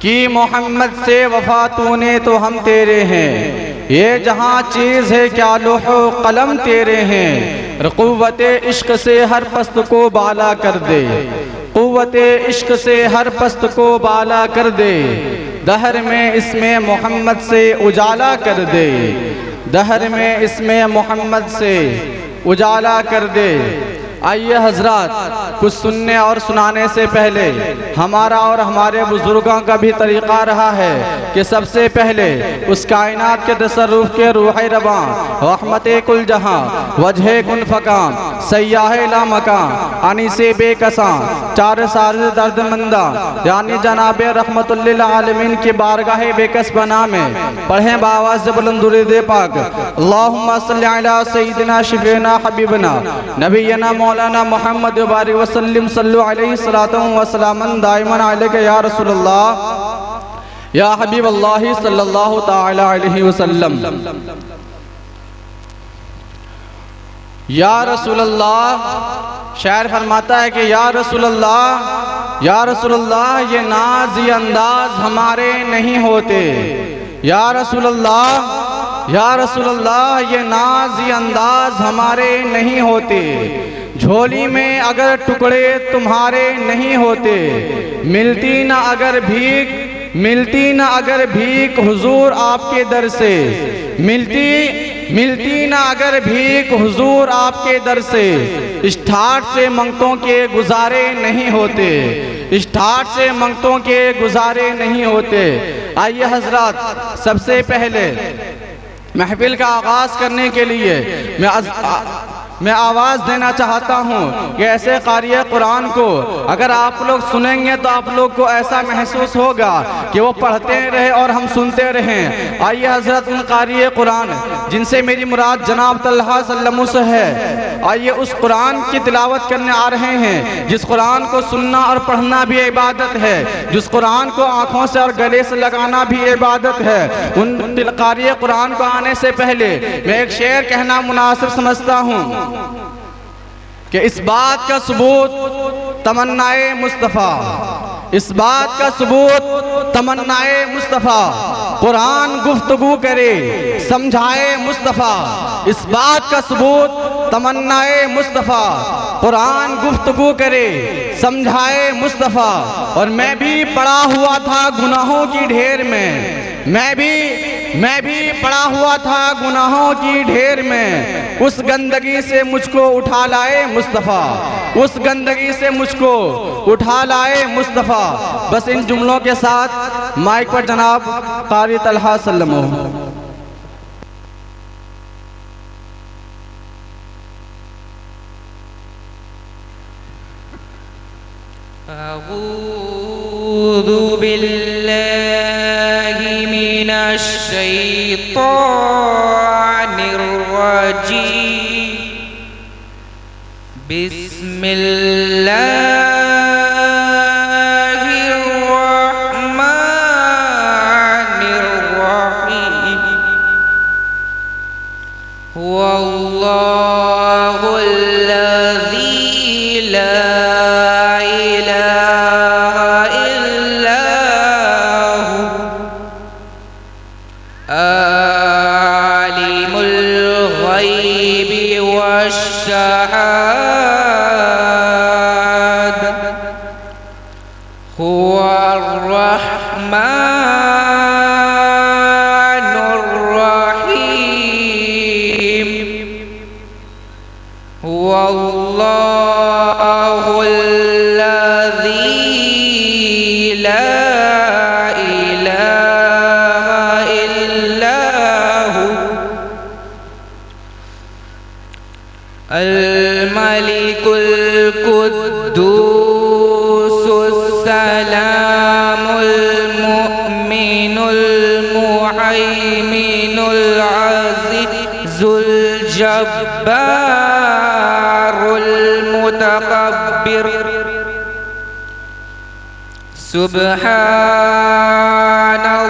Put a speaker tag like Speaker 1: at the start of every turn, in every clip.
Speaker 1: कि मोहम्मद से वफा तूने तो हम तेरे हैं, ये जहाँ चीज़ है क्या लोहो कलम तेरे हैं। क़ुव्वते इश्क से हर पस्त को बाला कर दे, क़ुव्वते इश्क से हर पस्त को बाला कर दे। दहर में इसमें मोहम्मद से उजाला कर दे, दहर में इसमें मोहम्मद से उजाला कर दे। आइए हजरात, कुछ सुनने और सुनाने से पहले हमारा और हमारे बुजुर्गों का भी तरीक़ा रहा है कि सबसे पहले उस कायनात के तसर्रुफ़ के रूह रवां रहमते कुल जहां वजह कुन फ़कां सयाह ला मकां अनीसे बेकसां चार सार दर्द मंदा यानी जनाब रहमतुल लिल आलमीन की बारगाह बेकस बना में पढ़ें बावाज़ बुलंद दुरूद पाक। अल्लाहुम्मा सल्ली अला सय्यिदिना शफीना हबीबना नबीना मौलाना मोहम्मद बारिक वसल्लम सल्लु अलैहि सलातु व सलामन दाइमन अलैका या रसूलल्लाह या हबीबल्लाह सल्लल्लाहु तआला अलैहि वसल्लम। या रसूलल्लाह, शायर फरमाता है कि या रसूलल्लाह, या रसूलल्लाह, ये नाज ये अंदाज हमारे नहीं होते। या रसूलल्लाह, या रसूलल्लाह, ये नाज ये अंदाज हमारे नहीं होते। झोली में अगर टुकड़े तुम्हारे नहीं होते, मिलती न अगर भीख, मिलती न अगर भीख हुजूर आपके दर से, मिलती न अगर भीख हुजूर आपके दर से। इस ठाठ से मंगतों के गुजारे नहीं होते, इस ठाठ से मंगतों के गुजारे नहीं होते। आइए हजरात, सबसे पहले महफिल का आगाज़ करने के लिए मैं आवाज़ देना चाहता हूँ कि ऐसे क़ारिए कुरान को अगर आप लोग सुनेंगे तो आप लोग को ऐसा महसूस होगा कि वो पढ़ते रहे और हम सुनते रहें। आइए हज़रत उन क़ारिए कुरान जिनसे मेरी मुराद जनाब तल्हा सल्लमू से है, आइए उस कुरान की तिलावत करने आ रहे हैं जिस कुरान को सुनना और पढ़ना भी इबादत है, जिस कुरान को आँखों से और गले से लगाना भी इबादत है। उन क़ारिए कुरान को आने से पहले मैं एक शेर कहना मुनासिब समझता हूँ कि इस बात का सबूत तमन्नाए मुस्तफ़ा, इस बात का सबूत तमन्नाए मुस्तफ़ा, कुरान गुफ्तगू करे समझाए मुस्तफ़ा। इस बात का सबूत तमन्नाए मुस्तफ़ा, कुरान गुफ्तगू करे समझाए मुस्तफ़ा। और मैं भी पड़ा हुआ था गुनाहों की ढेर में, मैं भी पड़ा हुआ था गुनाहों की ढेर में। उस गंदगी से मुझको उठा लाए मुस्तफ़ा, उस गंदगी से मुझको उठा लाए मुस्तफ़ा। बस इन जुमलों के साथ माइक पर जनाब क़ारी तल्हा सल्लमू।
Speaker 2: अऊज़ु बिल्लाहि मिनश शैतानिर रजीम। बिस्मिल्लाहिर रहमानिर रहीम। वल्लाहुल लज़ी ला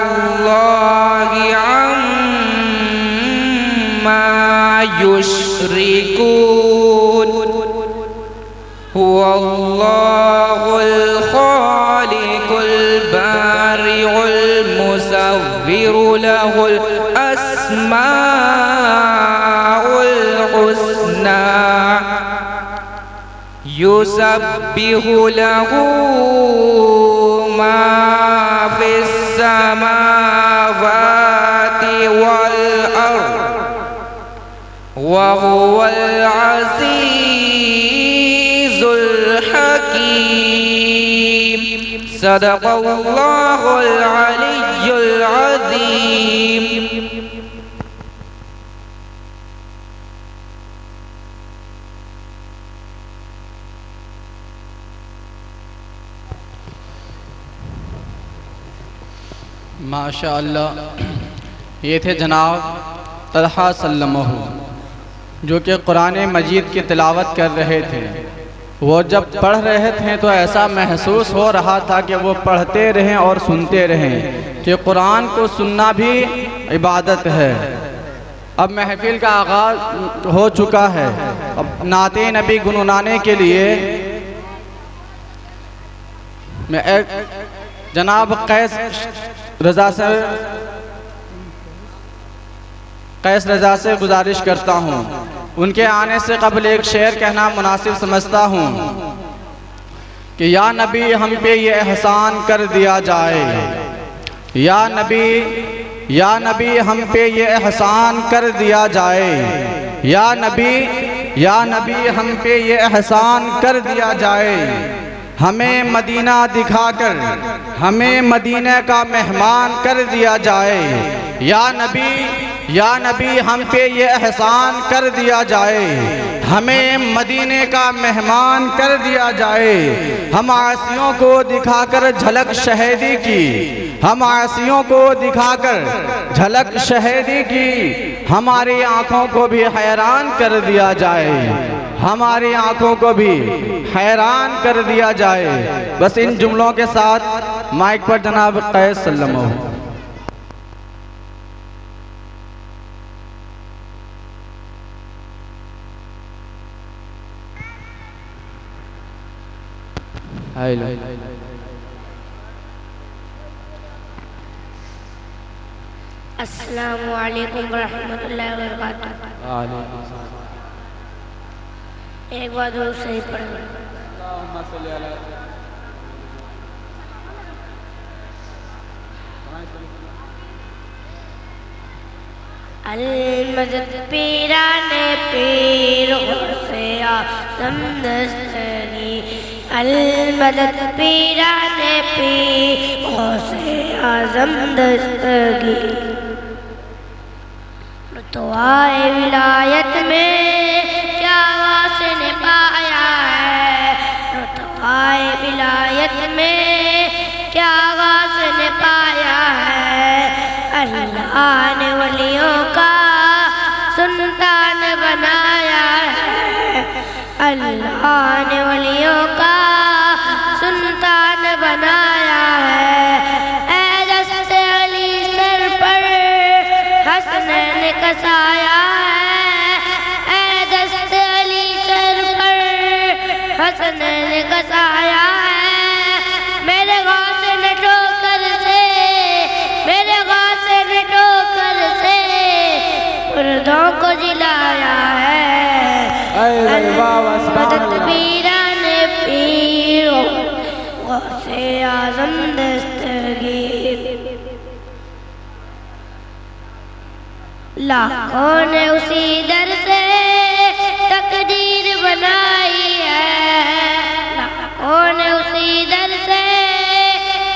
Speaker 2: सुब्हानल्लाहि अम्मा युश्रिकून। हुवल्लाहुल खालिकुल बारिउ लहुल अस्माउल हुस्ना युसब्बिहु लहू मा फिस समावाति वल अर्द व हुवल अज़ीज़ुल हकीम। सदक़ल्लाहुल अलिय्युल अज़ीम।
Speaker 1: माशा अल्लाह, ये थे जनाब तलहा सल्लमहु, जो कि कुरान मजीद की तिलावत कर रहे थे। वो जब पढ़ रहे थे तो ऐसा महसूस हो रहा था कि वो पढ़ते रहें और सुनते रहें, कि कुरान को सुनना भी इबादत है। अब महफिल का आगाज़ हो चुका है। अब नाते नबी गुनगुनाने के लिए मैं जनाब कैस रज़ा से गुजारिश करता हूँ, उनके आने से कबल एक शेर कहना मुनासिब समझता हूँ कि या नबी हम पे ये एहसान कर दिया जाए, या नबी हम पे ये एहसान कर दिया जाए, या नबी हम पे ये एहसान कर दिया जाए। हमें मदीना दिखाकर हमें मदीने का मेहमान कर दिया जाए। या नबी हम पे ये एहसान कर दिया जाए, हमें मदीने का मेहमान कर दिया जाए। हम आसियों को दिखाकर झलक शहीदी की, हम आसियों को दिखाकर झलक शहीदी की, हमारी आँखों को भी हैरान कर दिया जाए, हमारी आँखों को भी हैरान कर दिया जाए। बस इन जुमलों के साथ माइक पर जनाब कैस सल्लमहु।
Speaker 3: अस्सलामु अलैकुम वरहमतुल्लाहि वबरकातुहू। एक बार दूर सही पढ़ना। अल-मदद पीराने पीर से आज़म दस्तगी, अल-मदद पीराने पीर से आज़म दस्तगी। तो आए विलायत में क्या वास्ने पाया है, तो आए विलायत में क्या वास्ने पाया है। अल्लाह ने वलियों का सुल्तान बनाया है, अल्लाह ने वलियों का सुल्तान बनाया है। ऐ दस्ते अली सर पर हसनैन कसाया है, ऐ दस्ते अली सर पर हसनैन कसाया है। मेरे गौसे ने ठोकर से, मेरे गौसे ने ठोकर से मुर्दों को जिलाया है। मदद पीराने पीर गौसे आज़म दस्तगीर। लाखों ने उसी दर से तकदीर बनाई है, लाखों ने उसी दर से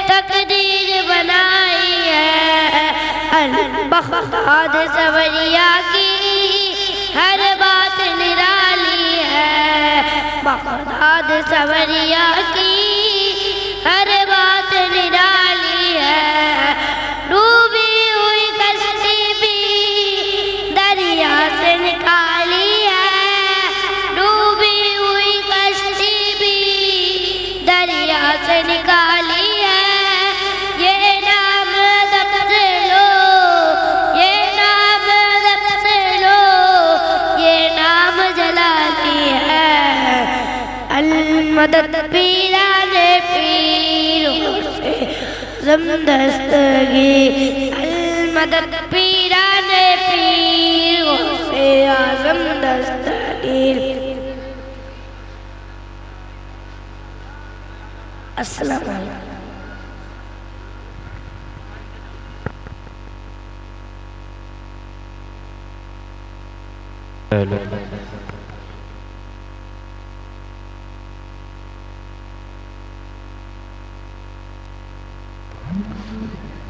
Speaker 3: तकदीर बनाई है। अल-बग़दाद सवरिया की हर बात निराली है, बग़दाद सवरिया की हर बात निराली है। डूबी हुई कश्ती भी दरिया से निकाली है, डूबी हुई कश्ती भी दरिया से निकाली है। ये नाम जब से लो, ये नाम जब से लो, ये नाम जलाली है। अल-मदद पीराने पीर से ज़म दस्तगीर। मदद पीराने पीर गौसे आज़म दस्तगीर। अस्सलाम वालेकुम।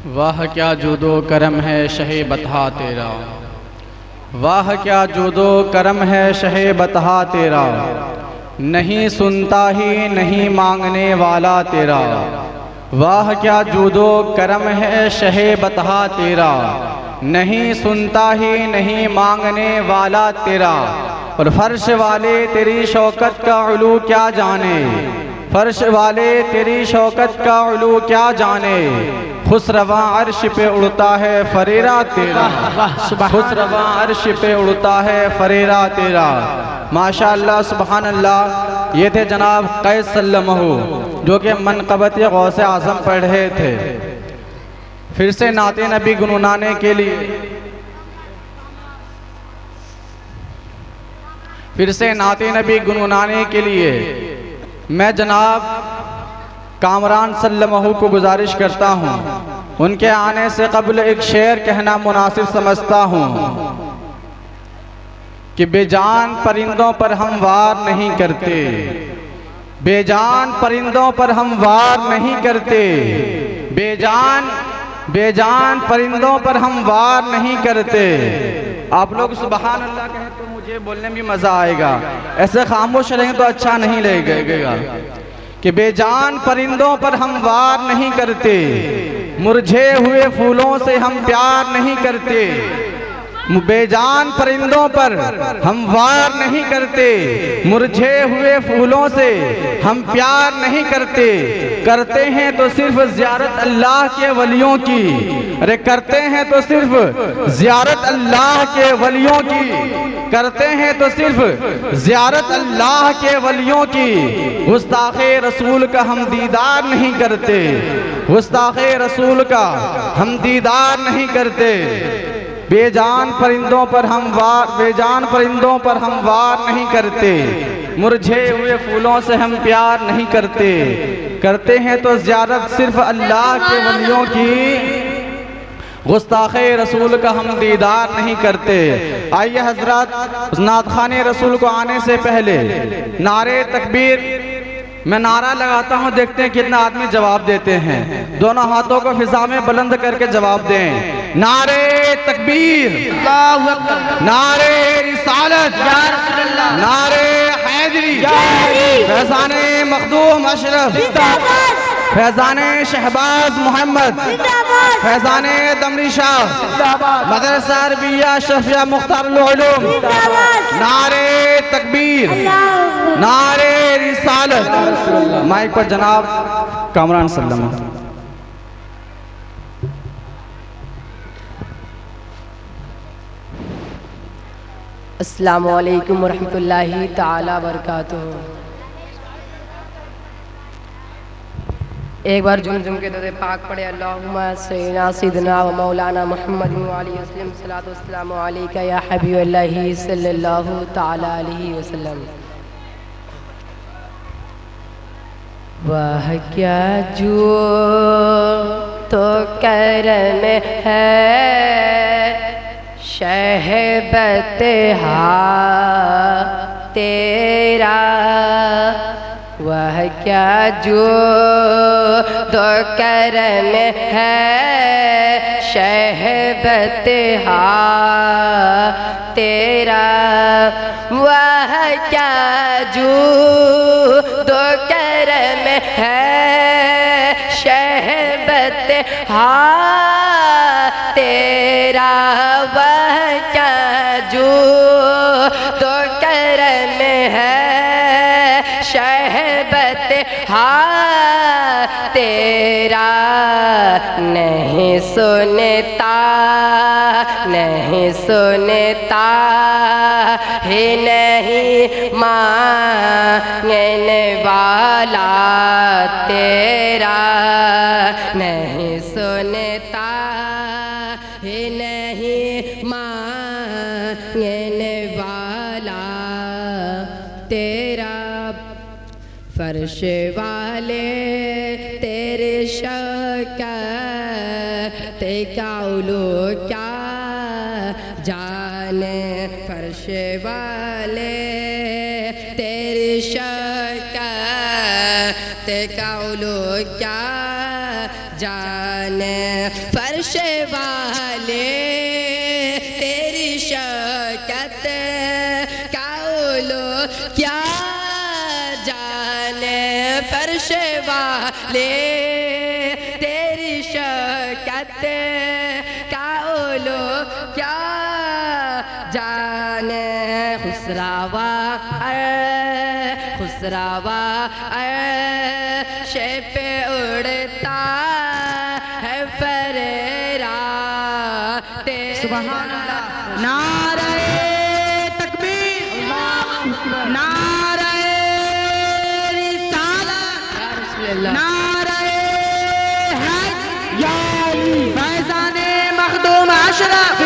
Speaker 1: वाह क्या जूदो करम है शहे बतहा तेरा, वाह क्या जूदो करम है शहे बतहा तेरा, नहीं सुनता ही नहीं मांगने वाला तेरा। वाह क्या जूदो करम है शहे बतहा तेरा, नहीं सुनता ही नहीं मांगने वाला तेरा। और फर्श वाले तेरी शौकत का उलू क्या जाने, फर्श वाले तेरी शौकत का उलू क्या जाने। खुसरवा अर्श पे उड़ता है फरेरा तेरा, खुसरवा अर्श पे उड़ता है फरेरा तेरा। माशाअल्लाह सुबहान अल्लाह। ये थे जनाब कैस सल्लमहु जो कि मनक़बत गौसे आज़म पढ़ रहे थे। फिर से नाते नबी गुनगुनाने के लिए, फिर से नाते नबी गुनगुनाने के लिए मैं जनाब कामरान सल्लमहु को गुजारिश करता हूँ, उनके आने से कबल एक शेर कहना मुनासिब समझता हूँ कि बेजान परिंदों पर हम वार नहीं करते, बेजान परिंदों पर हम वार नहीं करते, बेजान परिंदों पर हम वार नहीं करते। आप लोग सुबहान अल्लाह कहें तो मुझे बोलने में मज़ा आएगा, ऐसे खामोश रहेंगे तो अच्छा नहीं लगेगा। कि बेजान परिंदों पर हम वार नहीं करते, मुरझे हुए फूलों से हम प्यार नहीं करते। बेजान परिंदों पर हम वार नहीं करते, मुरझे हुए फूलों से हम प्यार नहीं करते। करते हैं तो सिर्फ ज़ियारत अल्लाह के वलियों की, अरे करते हैं तो सिर्फ ज़ियारत अल्लाह के वलियों की, करते हैं तो सिर्फ ज़ियारत अल्लाह के वलियों की। गुस्ताखे रसूल का हम दीदार नहीं करते, गुस्ताखे रसूल का हम दीदार नहीं करते। बेजान परिंदों पर हम वार, बेजान परिंदों पर हम वार नहीं करते, मुरझे हुए फूलों से हम प्यार नहीं करते। करते हैं तो ज़ियारत सिर्फ अल्लाह के वलियों की, गुस्ताखे रसूल का हम दीदार नहीं करते। आइए हजरत नात खाने रसूल को आने से पहले नारे तकबीर, मैं नारा लगाता हूं, देखते हैं कितना आदमी जवाब देते हैं। दोनों हाथों को फिजा में बुलंद करके जवाब दें। नारे तकबीर, नारे रिसालत, नारे हैदरी, फैज़ाने मखदूम अशरफ, फैज़ाने शहबाज मोहम्मद, फैज़ाने दमरी शाह, मदरसा अरबिया शफिया मुख्तारुल उलूम। नारे तकबीर, नारे रिसालत। माइक पर जनाब कामरान सल्लल्लाहु।
Speaker 4: अस्सलामु अलैकुम वरहमतुल्लाहि ताला बरकातुहू। एक बार झुम के दे पाक पढ़े। अल्लाहुम्मा सय्यिदना सय्यिदना व मौलाना मुहम्मद व अलैहि वसल्लम सल्लल्लाहु वस्सलामु अलैका या हबीबल्लाहि सल्लल्लाहु ताला अलैहि वसल्लम। वह क्या जो तो करम है शहबत तेरा, वह क्या जो तो करम है शहबत तेरा, वह क्या जो तो करम है शहबत तेरा, वह क्या जो तो करम है शहबत तेरा नहीं सुनता, नहीं सुनता ही नहीं मांगने वाला तेरा नहीं सुनता ही नहीं मांगने वाला तेरा। फर्श वाले तेरे शौकत का उलू क्या जाने, फर्श वाले तेरे शौकत का उलू क्या जाने, फर्श वाले तेरी शौकत का उलू क्या जाने, फर्श वाले तेरी शौकत का उलू क्या जाने। खुसरावा खुसरावा अर्श पे उड़ता है फरेरा तेरा।
Speaker 1: सुभान अल्लाह। नारे तकबीर, नारे रिसालत, नारे हक, फैज़ाने मखदूम अशरफ,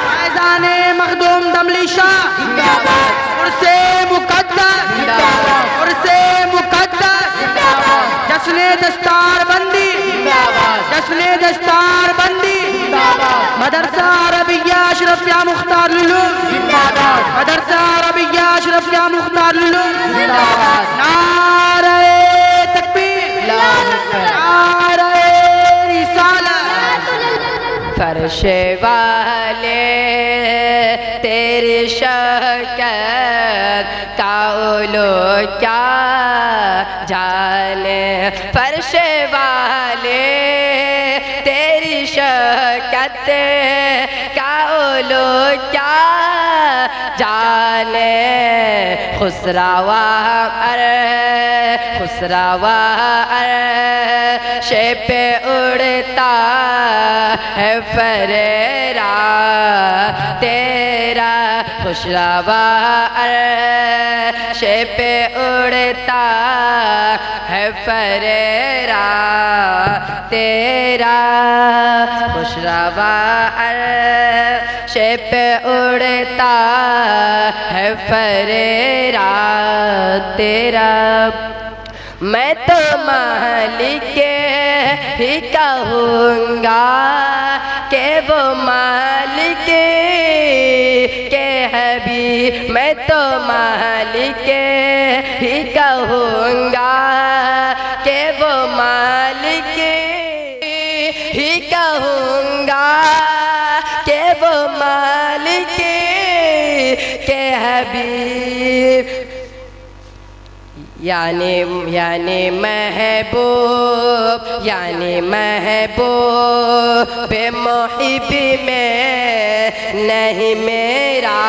Speaker 1: फैज़ाने मखदूम दमली शाह, उर्से मुक़द्दस, उर्से मुक़द्दस, जश्ने दस्तार बंदी, जश्ने दस्तार बंदी, मदरसा अरबिया अशरफिया मुख्तार लुलूम, मदरसा अरबिया अशरफिया मुख्तार लुलूम, नारे तकबीर, नारे रिसालत।
Speaker 4: फर्श वाले तेरी शौकत का उलू क्या जाने, फर्श वाले तेरी शौकत का उलू क्या जाने। खुसरावा खुसरावा अर्श पे उड़ता है फरेरा तेरा, खुसरावा अर्श पे उड़ता है फरेरा तेरा, खुसरावा अर्श पे उड़ता है फरेरा तेरा। मैं तो मालिक ही कहूँगा कि वो मालिक के हबीब, मैं तो मालिक ही कहूँगा कि वो मालिक ही कहूँगा कि वो मालिक के हबीब, यानी महबूब, यानी महबूब मुहिब में नहीं मेरा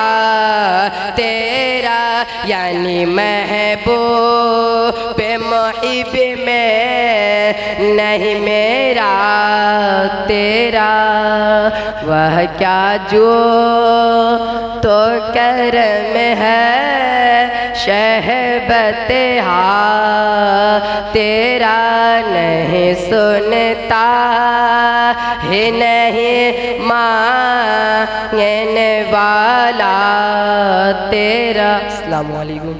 Speaker 4: तेरा, यानी महबूब मुहिब में नहीं मेरा तेरा। वह क्या जो तो करम है शहबते हा तेरा, नहीं सुनता ही नहीं मांगने वाला तेरा। अस्सलाम वालेकुम।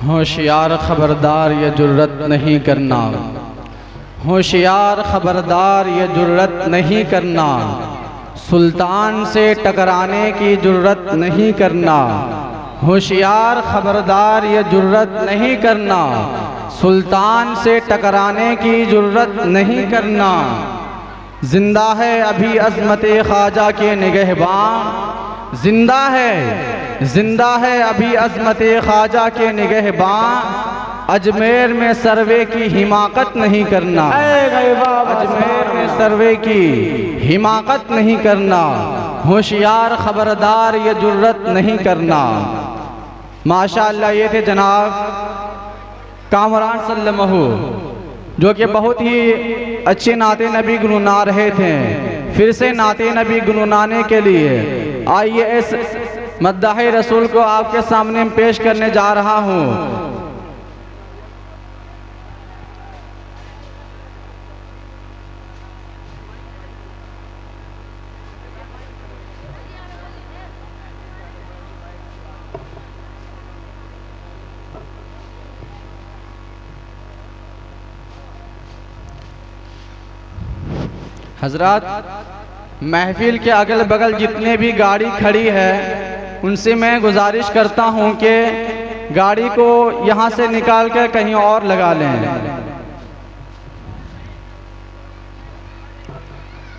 Speaker 1: होशियार खबरदार ये जुर्रत नहीं करना, होशियार खबरदार ये जुर्रत नहीं करना, सुल्तान से टकराने की जुर्रत नहीं करना। होशियार खबरदार ये जुर्रत नहीं करना, सुल्तान से टकराने की जुर्रत नहीं करना। जिंदा है अभी अज़मत-ए ख्वाजा के निगहबान, जिंदा है अभी अज़मत-ए ख्वाजा के निगहबान। अजमेर में सर्वे की हिमाकत नहीं करना, अजमेर में सर्वे की हिमाकत नहीं करना, होशियार खबरदार ये जुर्रत नहीं करना। माशाअल्लाह ये थे जनाब कामरान सल्लल्लाहु, जो कि बहुत ही अच्छे नाते नबी गुनगुना रहे थे। फिर से नाते नबी गुनगुनाने के लिए आइए इस मद्दाह रसूल को आपके सामने पेश करने जा रहा हूँ। हजरात, महफिल के अगल बगल जितने भी गाड़ी खड़ी है उनसे मैं गुजारिश करता हूं कि गाड़ी को यहां से निकाल कर कहीं और लगा लें।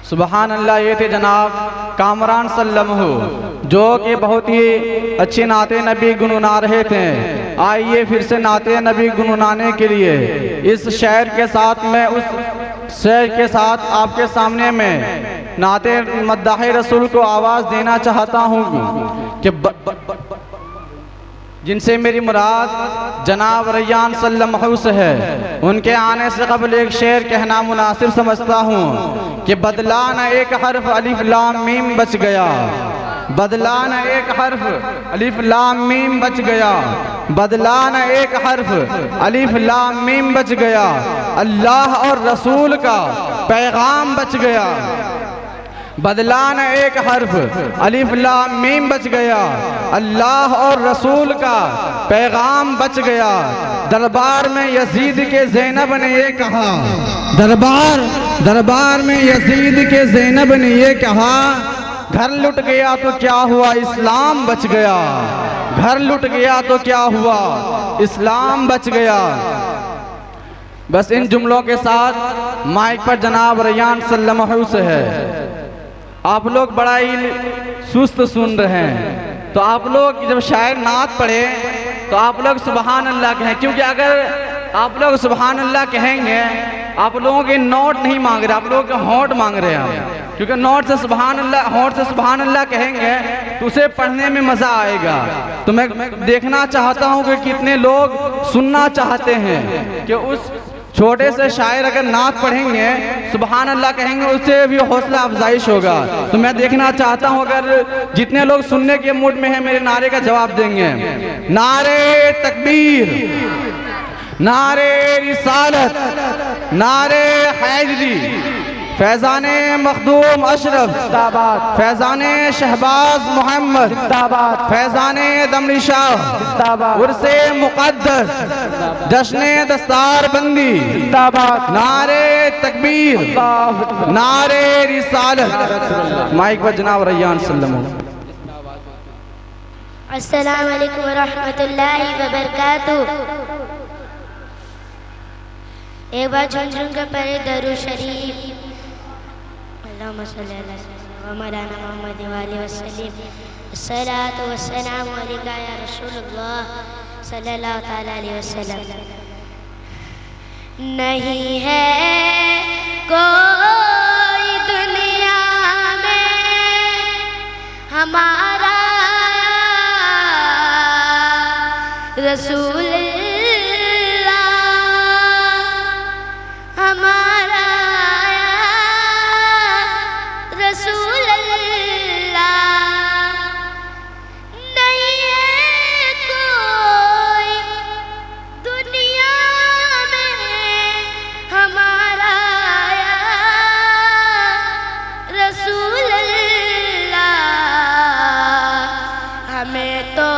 Speaker 1: सुबहान अल्लाह। ये थे जनाब कामरान सल्लल्लाहु, जो कि बहुत ही अच्छे नाते नबी गुनगुना रहे थे। आइए फिर से नाते नबी गुनगुनाने के लिए इस शेर के साथ मैं उस शेर के साथ आपके सामने में नाते मद्दाह रसूल को आवाज़ देना चाहता हूँ कि जिनसे मेरी मुराद जनाब रैयान सल्लल्लाहु से है, उनके आने से कबल एक शेर कहना मुनासिब समझता हूँ कि बदला न एक हर्फ अलिफ लाम मीम बच गया, बदला न एक हर्फ अलिफ लाम मीम बच गया, बदला न एक हर्फ अलिफ लाम मीम बच गया, अल्लाह और रसूल का पैगाम बच गया। बदला न एक हर्फ अलिफ लाम मीम बच गया, अल्लाह और रसूल का पैगाम बच गया। दरबार में यजीद के ज़ैनब ने ये कहा, दरबार में यजीद के ज़ैनब ने ये कहा, घर लुट गया तो क्या हुआ इस्लाम बच गया, घर लुट गया तो क्या हुआ इस्लाम बच गया। बस इन जुमलों के साथ माइक पर जनाब रैयान सल्लल्लाहु से है। आप लोग बड़ा ही सुस्त सुन रहे हैं, तो आप लोग जब शायर नात पढ़े तो आप लोग सुबहान अल्लाह कहें, क्योंकि अगर आप लोग सुबहान अल्लाह कहेंगे, आप लोगों के नोट नहीं मांग रहे, आप लोगों के होंठ मांग रहे हैं, क्योंकि नोट से सुबहान अल्लाह, होंठ से सुबहान अल्लाह कहेंगे तो उसे पढ़ने में मज़ा आएगा। तो मैं देखना चाहता हूँ कि कितने लोग सुनना चाहते हैं कि उस छोटे से शायर अगर नात पढ़ेंगे, सुबहान अल्लाह कहेंगे, उससे भी हौसला अफजाइश होगा। तो मैं देखना चाहता हूं अगर जितने लोग सुनने के मूड में हैं मेरे नारे का जवाब देंगे। नारे तकबीर, नारे रिसालत, नारे हैदरी, फैजाने मखदूम अशरफ जिंदाबाद, फैजाने शहबाज मोहम्मद जिंदाबाद, फैजाने दमरी शाह जिंदाबाद, उर्से मुक़द्दस, जश्ने दस्तार बंदी जिंदाबाद, नारे तकबीर, नारे रिसालत। माइक पर जनाब रैयान सल्लल्लाहु।
Speaker 3: अस्सलामु अलैकुम व रहमतुल्लाहि व बरकातुहू। एक बार झुनझुन के पढ़े दरूद शरीफ, अल्लाहुम्मा सल्ली अला सय्यिदना व मौलाना मुहम्मद व आलिहि वसल्लम, अस्सलातु वस्सलामु अलैका या रसूलल्लाह सल्लल्लाहु तआला अलैहि वसल्लम। नहीं है कोई दुनिया में हमारा रसूल, हमारा रसूल अल्लाह। नहीं है कोई दुनिया में हमारा रसूल अल्लाह। हमें तो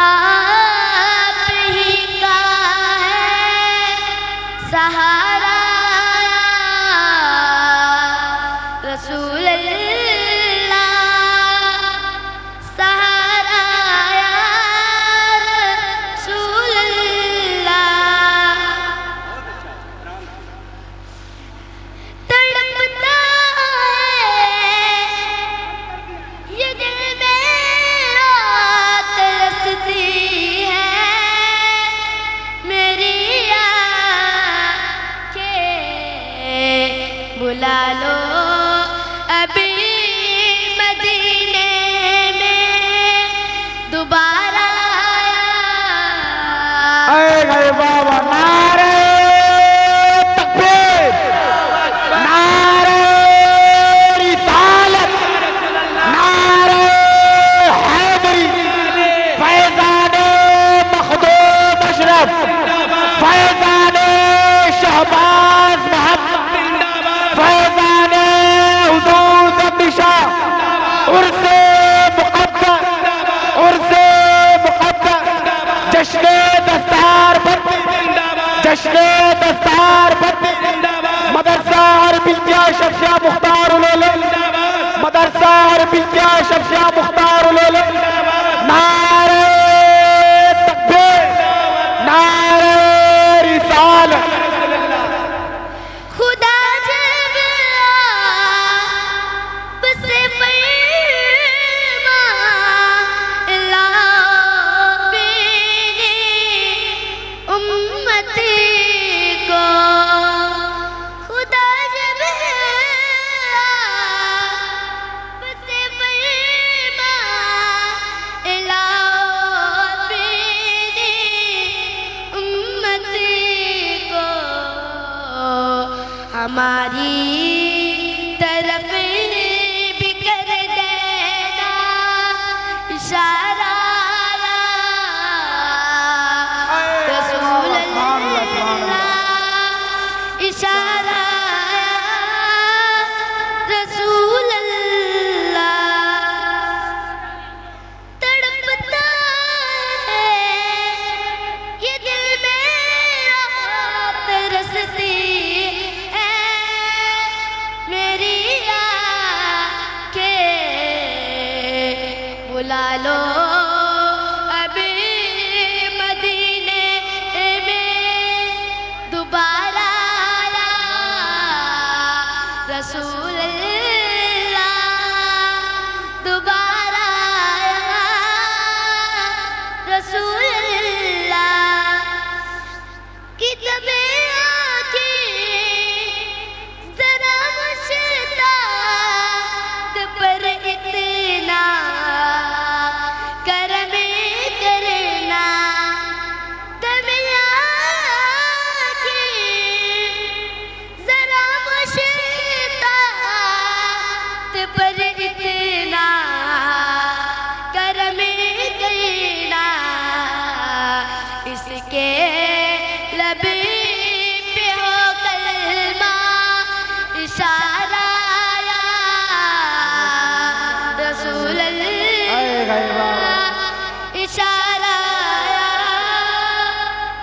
Speaker 3: आप ही का है सहारा रसूल अल्लाह।
Speaker 5: उर्से मुक़द्दस, उर्से मुक़द्दस, जश्ने दस्तार बत्ती, जश्ने दस्तार बत्ती, मदरसा अरबिया शफिया मुख्तार उल उलूम, मदरसा अरबिया शफिया मुख्तार उल उलूम, नारे तकबीर, नारे रिसालत।
Speaker 3: खुदा जब आपसे फरमा लाबे उम्मत को, खुदा जब आपसे फरमा लाबे उम्मत को, हमारी तरफ भी कर देना इशारा, रसूल अल्लाह इशारा, रसूल अल्लाह। तड़पता है ये दिल मेरा, तरसती है मेरी आँखें, बुला लो अभी मदीने में दोबारा, रसूल अल्लाह दोबारा, रसूल अल्लाह की तबे आँखें जरा मुश्ताक पर इतना करम करना, तबे आँखें जरा मुश्ताक पर इतना करम करना, इसके लब पे हो कलमा इशारा, रसूल अल्लाह इशारा,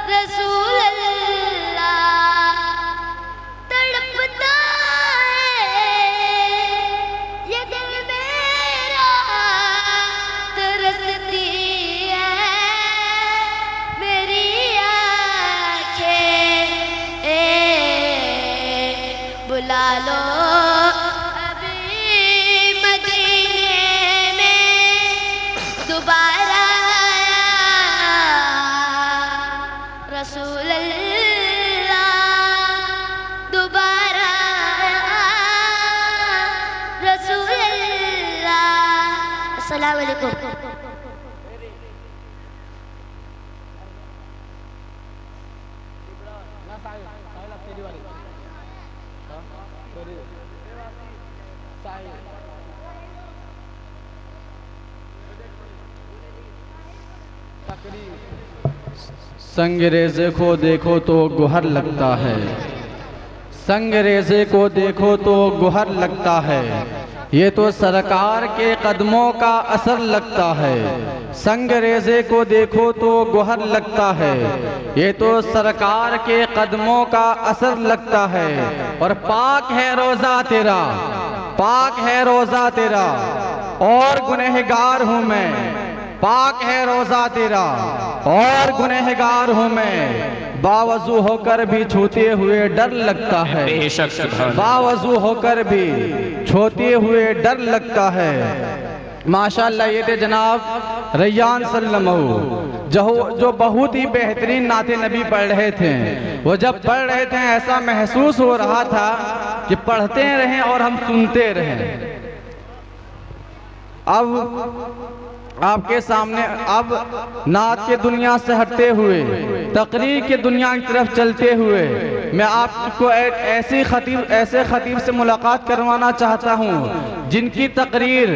Speaker 3: रसूल अल्लाह। तड़पता है ये दिल मेरा, तरसती है मेरी आँखें, बुला लो अभी मदीने में दोबारा, रसूल अल्लाह दोबारा, रसूल अल्लाह। अस्सलाम वालेकुम।
Speaker 1: संगरेज़े को देखो तो गुहर लगता है, संगरेज़े को देखो तो गुहर लगता है, ये तो सरकार के कदमों का असर लगता है। संगरेज़े को देखो तो गुहर लगता है, ये तो सरकार के कदमों का असर लगता है। और पाक है रोज़ा तेरा, पाक है रोज़ा तेरा, और गुनहगार हूँ मैं, पाक है रोज़ा तेरा और गुनहगार हूँ मैं, बावजू होकर भी छूते हुए डर लगता है, बावजू होकर भी छूते हुए डर लगता है। माशाअल्लाह ये थे जनाब रैयान सल्लल्लाहु जो बहुत ही बेहतरीन नाते नबी पढ़ रहे थे। वो जब पढ़ रहे थे ऐसा महसूस हो रहा था कि पढ़ते रहें और हम सुनते रहें। अब आपके सामने अब नात के दुनिया से हटते हुए तकरीर के दुनिया की तरफ चलते हुए मैं आपको ऐसे खतीब से मुलाकात करवाना चाहता हूँ जिनकी तकरीर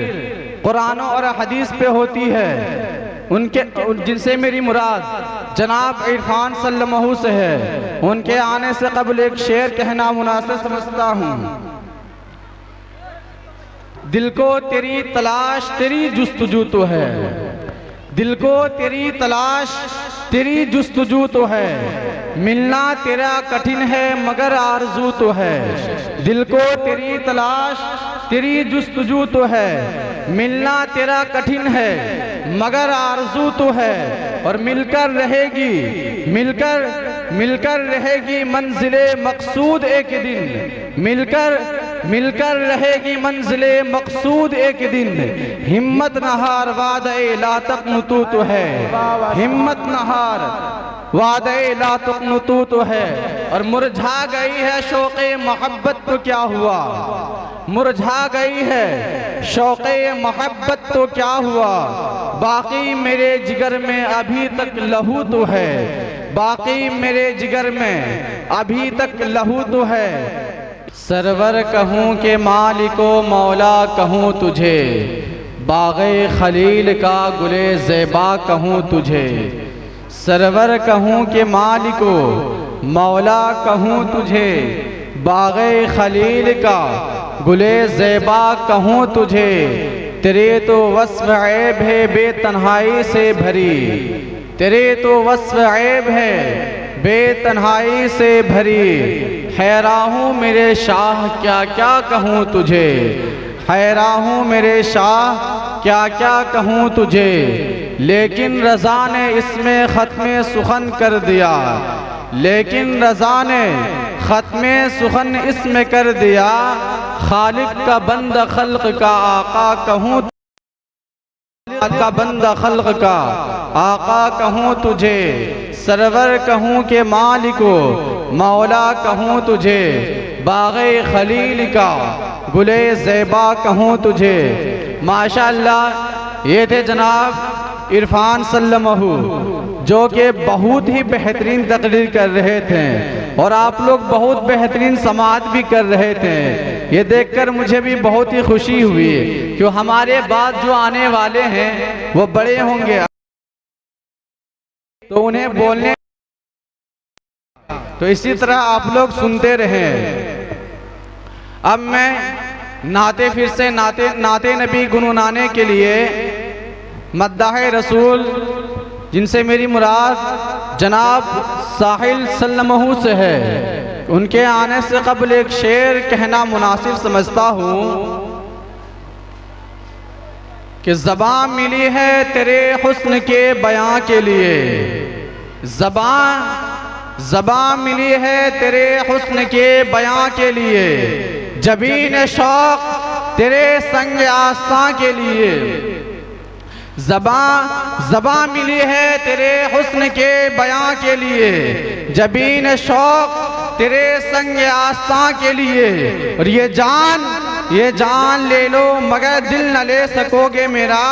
Speaker 1: कुरान और हदीस पे होती है, जिनसे मेरी मुराद जनाब इरफान सल्लल्लाहु से है। उनके आने से कबल एक शेर कहना मुनासिब समझता हूँ। दिल को तेरी तलाश तेरी जुस्तजू तो है, दिल को तेरी तलाश तेरी जुस्तजू तो है, मिलना तेरा कठिन है मगर आरजू तो है। दिल को तेरी तलाश तेरी जुस्तजू तो है, मिलना तेरा कठिन है मगर आरजू तो है। और मिलकर रहेगी मिलकर रहेगी मंजिले मकसूद एक दिन, मिलकर रहेगी मंजिले मकसूद एक दिन। हिम्मत नहार वादे ला तक़नुतू तो है, हिम्मत नहार वादे ला तक़नुतू तो है। और मुरझा गई है शौक़े मोहब्बत तो क्या हुआ, मुरझा गई है शौक़े मोहब्बत तो क्या हुआ। बाकी मेरे जिगर में अभी तक लहू तो है, बाकी मेरे जिगर में अभी तक लहू तो है। सरवर कहूँ के मालिको मौला कहूँ तुझे, बाग़े खलील का गुले ज़ेबा कहूँ तुझे। सरवर कहूँ के मालिको मौला कहूँ तुझे, बाग़े खलील का गुले ज़ेबा कहूँ तुझे। तेरे तो वस्फ़ ऐब है बेतन्हाई से भरी, तेरे तो वस्फ़ ऐब है बेतन्हाई से भरी। हैरान हूँ मेरे शाह क्या क्या कहूँ तुझे, हैरान हूँ मेरे शाह क्या क्या कहूँ तुझे। लेकिन रज़ा ने इसमें ख़त्म सुखन कर दिया, लेकिन रज़ा ने ख़त्म सुखन इसमें कर दिया। खालिक का बंदा खल्क़ का आका कहूँ, का बंदा खल्क़ का आका कहूँ तुझे। सरवर कहूँ के मालिको मौला कहूँ तुझे, बाग़े खलील का गुले ज़ेबा कहूँ तुझे। माशाअल्लाह ये थे जनाब इरफान सल्लमहू, जो कि बहुत ही बेहतरीन तकरीर कर रहे थे और आप लोग बहुत बेहतरीन समाअत भी कर रहे थे। ये देखकर मुझे भी बहुत ही खुशी हुई कि हमारे बाद जो आने वाले हैं वो बड़े होंगे तो उन्हें बोलने, तो इसी तरह आप लोग सुनते रहें। अब मैं नाते फिर से नाते नबी गुनगुनाने के लिए मद्दाह रसूल, जिनसे मेरी मुराद जनाब साहिल सल्लमहू से है, उनके आने से कबल एक शेर कहना मुनासिब समझता हूँ कि ज़बान मिली है तेरे हुस्न के बयां के लिए, ज़बान मिली है तेरे हुस्न के बयां के लिए। जबीन शौक़ तेरे संग आस्तां के लिए, ज़बान मिली है तेरे हुस्न के बयां के लिए। जबीन शौक़ तेरे संग आस्तां के लिए। और ये जान ले लो मगर दिल न ले सकोगे मेरा।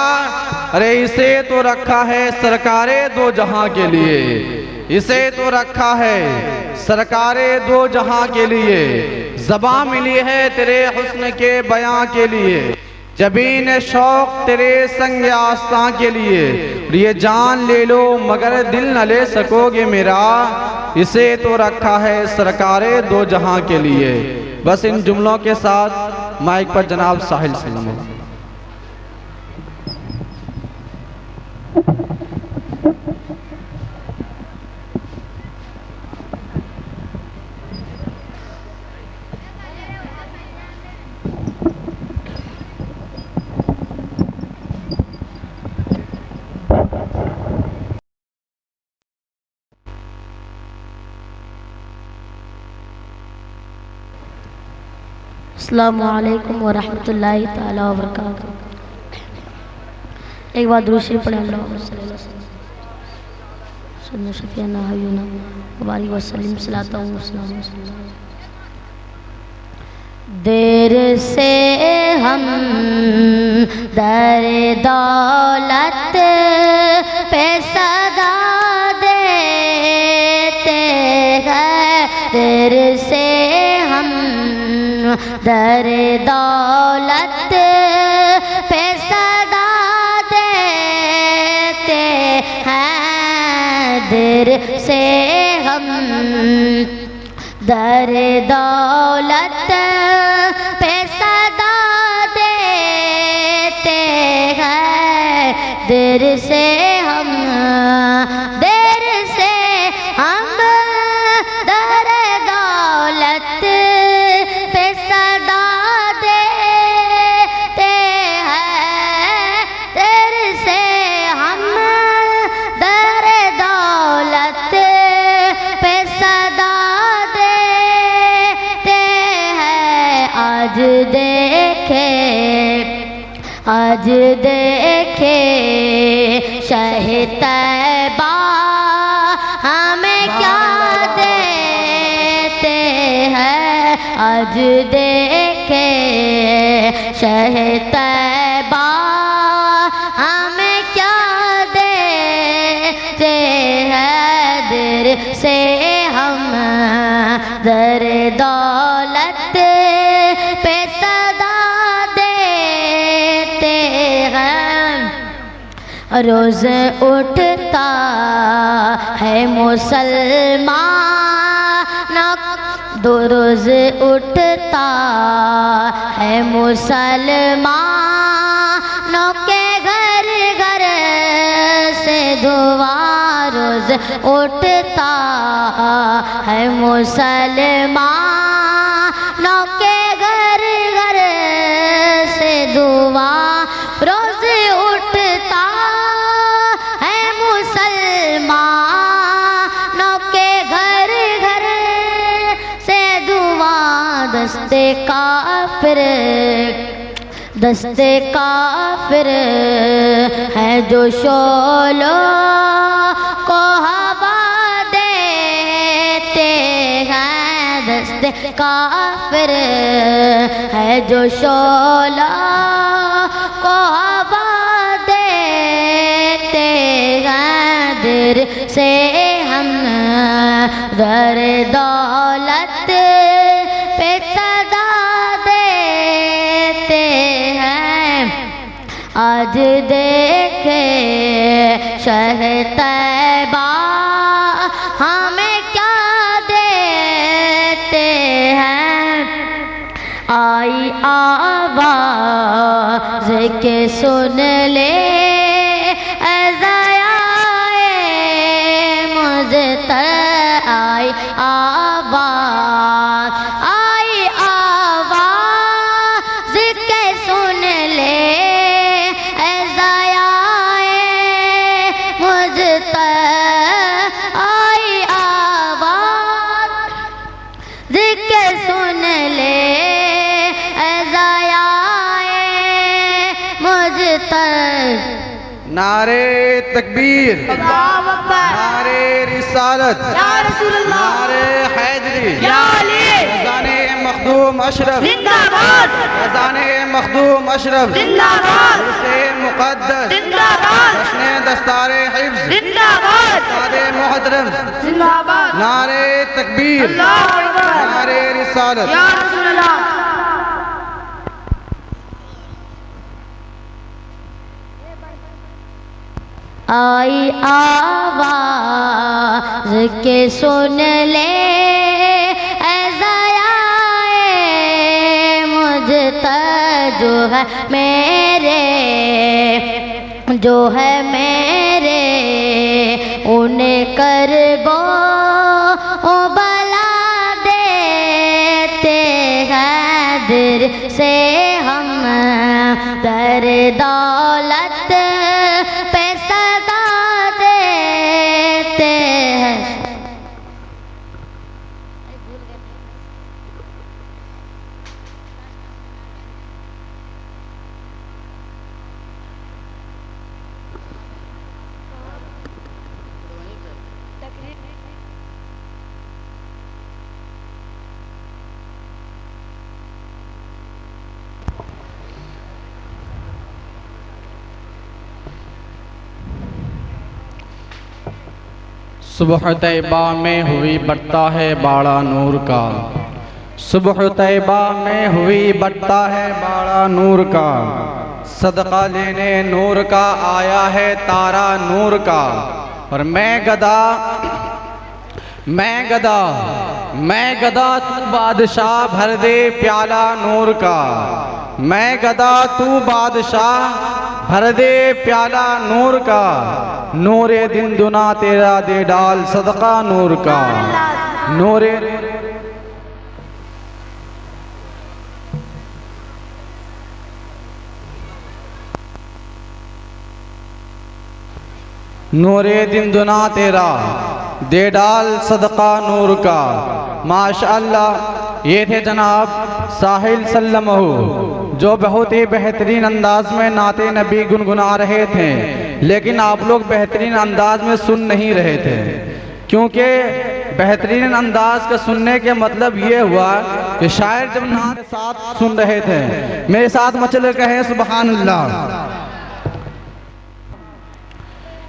Speaker 1: अरे इसे तो रखा है सरकारे दो जहां के लिए, इसे तो रखा है सरकारे दो जहां के लिए। ज़बान मिली है तेरे हुस्न के बयां के लिए, जबीन शौक़ तेरे संग आस्तां के लिए। ये जान ले लो मगर दिल न ले सकोगे मेरा, इसे तो रखा है सरकारे दो जहां के लिए। बस इन जुमलों के साथ माइक पर जनाब साहिल सल्लम।
Speaker 3: अस्सलामु अलैकुम व रहमतुल्लाहि ताला व बरकातहू। एक बार दूसरी पढ़े अल्लाहुम्मा सल्लि अला सय्यिदना शफीअना हबीबना व बारिक व सल्लिम सलातन व सलाम। देर से हम दर दौलत पे सदा देते हैं, देर से हम दर दौलत पे सदा देते हैं। देर से हम दर दौलत पे सदा देते देर से हम दर दौलत पे सदा देते हैं। देर से हम दर दौलत पे सदा देते हैं। आज देखे शाह तैबा हमें क्या देते हैं। आज देखे शाह तैबा हमें क्या देते हैं। देर से हम दर दौलत पे सदा देते हैं। रोज उठता है मुसलमान, दो रोज उठता है मुसलमानों के घर घर से दुआ। रोज उठता है मुसलमानों के घर घर से दुआ। रोज उठता है मुसलमानों के घर घर से दुआ। दस्ते काफिर है जो शोलों को हवा देते हैं। दस्ते काफिर है जो शोलों को हवा देते हैं। देर से हम दर दौलत पे सदा देते हैं। आज देखे शाह तैबा हमें क्या देते हैं। आई आवाज़ के सुन ले ज़याए मुज़्तर। आई आवाज़ के सुन ले ज़याए मुज़्तर। आई आवाज़ के सुन ले
Speaker 1: नारे तकबीर, नारे रिसालत, नारे हैदरी, अज़ाने मखदूम अशरफ, अज़ाने मखदूम अशरफ, से मुक़द्दस, जश्न दस्तारे हिफ्ज़, उस्तादे मोहतरम, नारे तकबीर, नारे रिसालत।
Speaker 3: आई आवाज़ के सुन ले ज़याए मुज़्तर। जो है मेरे उन्हें करबो बला देते हैं। देर से हम दर दौलत पे सदा देते हैं।
Speaker 1: सुबह तैबा में हुई बढ़ता है बाड़ा नूर का। सुबह तैबा में हुई बढ़ता है बाड़ा नूर का। सदका लेने नूर का आया है तारा नूर का। और मैं गदा तू बादशाह भर दे प्याला नूर का। मैं गदा तू बादशाह, भर दे प्याला नूर का, नूरे दिन दुना तेरा दे डाल सदका नूर का। नूरे नूरे दिन दुना तेरा दे डाल सदका नूर का। माशाअल्लाह, ये थे जनाब साहिल सल्लमहू, जो बहुत ही बेहतरीन अंदाज में नाते नबी गुनगुना रहे थे, लेकिन आप लोग बेहतरीन अंदाज में सुन नहीं रहे थे, क्योंकि बेहतरीन अंदाज का सुनने के मतलब ये हुआ कि शायर जब नात के साथ सुन रहे थे, मेरे साथ मचल कहें सुबहान अल्लाह,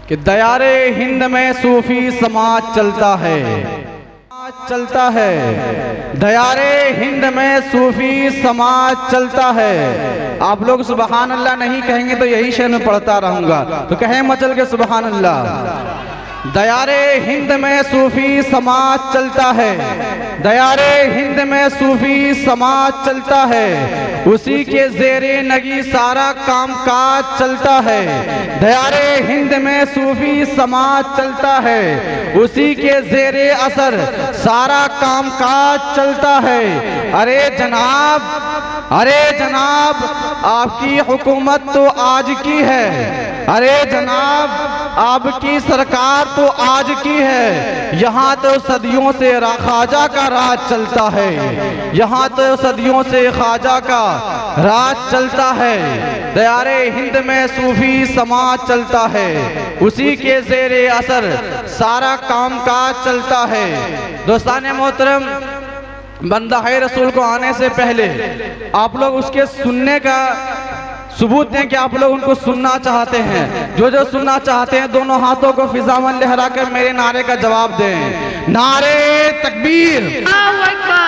Speaker 1: कि दयारे हिंद में सूफी समाज चलता है, चलता है, दयारे हिंद में सूफी समाज चलता है। आप लोग सुबहान अल्लाह नहीं कहेंगे तो यही शेर में पढ़ता रहूंगा, तो कहें मचल के सुबहान अल्लाह। दयारे हिंद में सूफी समाज चलता है, दयारे हिंद में सूफी समाज चलता है, उसी के ज़ेरे नगी सारा काम काज चलता है। दयारे हिंद में सूफी समाज चलता है, उसी के ज़ेरे असर सारा काम काज चलता है। अरे जनाब आपकी हुकूमत तो आज की है, अरे जनाब आपकी सरकार तो आज की है, यहाँ तो सदियों से ख्वाजा का राज चलता है, यहाँ तो सदियों से ख्वाजा का राज चलता है। दयारे हिंद में सूफी समाज चलता है, उसी के ज़ेरे असर सारा काम काज चलता है। दोस्ताने मोहतरम, बंदा है रसूल को आने से पहले आप लोग उसके सुनने का सबूत दें कि आप लोग उनको सुनना चाहते हैं। जो सुनना चाहते हैं दोनों हाथों को फिजामन लहरा कर मेरे नारे का जवाब दें। नारे तकबीर,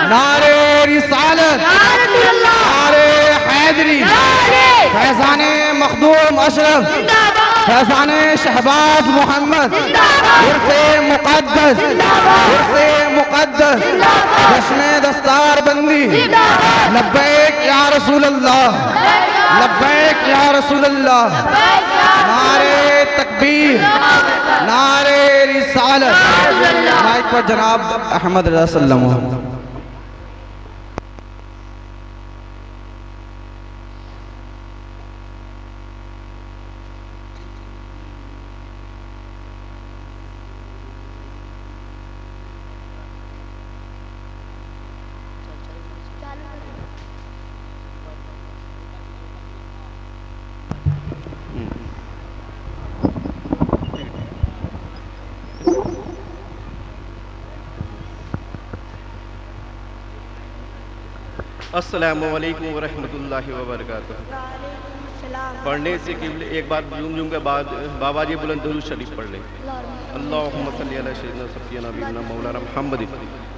Speaker 1: नारे रिसालत, नारे हैदरी, फैजाने मखदूम अशरफ, फैजाने शहबाज मोहम्मद, उर्फ़े मुक़द्दस, उर्फ़े मुक़द्दस, जश्न दस्तार बंदी, लब्बैक या रसूल अल्लाह, लब्बैक या रसूल अल्लाह। नारे तकबीर, नारे रिसालत। माइक पर जनाब अहमद रज़ा सल्लल्लाहु।
Speaker 6: अस्सलामु अलैकुम व रहमतुल्लाहि व बरकातुहू। पढ़ने से एक बार जुम के बाद बाबा जी बुलंद दुरूद शरीफ पढ़ लें। अल्लाहुम्मा सल्ली अला सय्यिदना सफ़ीना नबीना मौलाना मुहम्मद